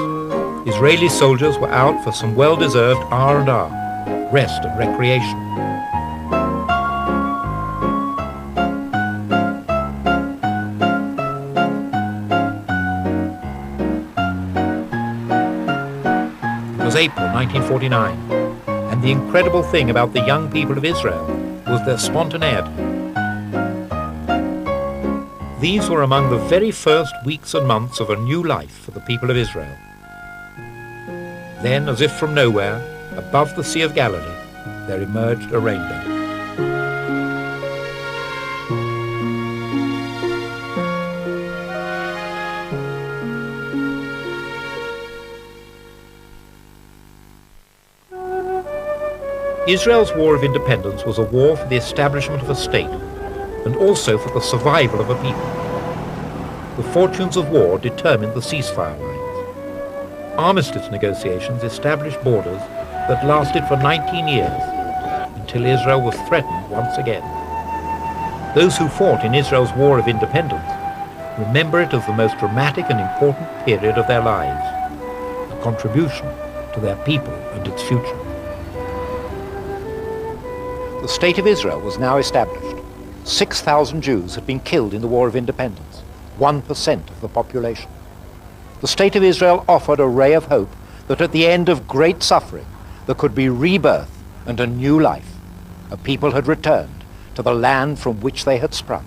S1: Israeli soldiers were out for some well-deserved R&R, rest and recreation. It was April 1949, and the incredible thing about the young people of Israel was their spontaneity. These were among the very first weeks and months of a new life for the people of Israel. Then, as if from nowhere, above the Sea of Galilee, there emerged a rainbow. Israel's War of Independence was a war for the establishment of a state, and also for the survival of a people. The fortunes of war determined the ceasefire lines. Armistice negotiations established borders that lasted for 19 years, until Israel was threatened once again. Those who fought in Israel's War of Independence remember it as the most dramatic and important period of their lives, a contribution to their people and its future. The State of Israel was now established. 6,000 Jews had been killed in the War of Independence, 1% of the population. The State of Israel offered a ray of hope that at the end of great suffering there could be rebirth and a new life. A people had returned to the land from which they had sprung.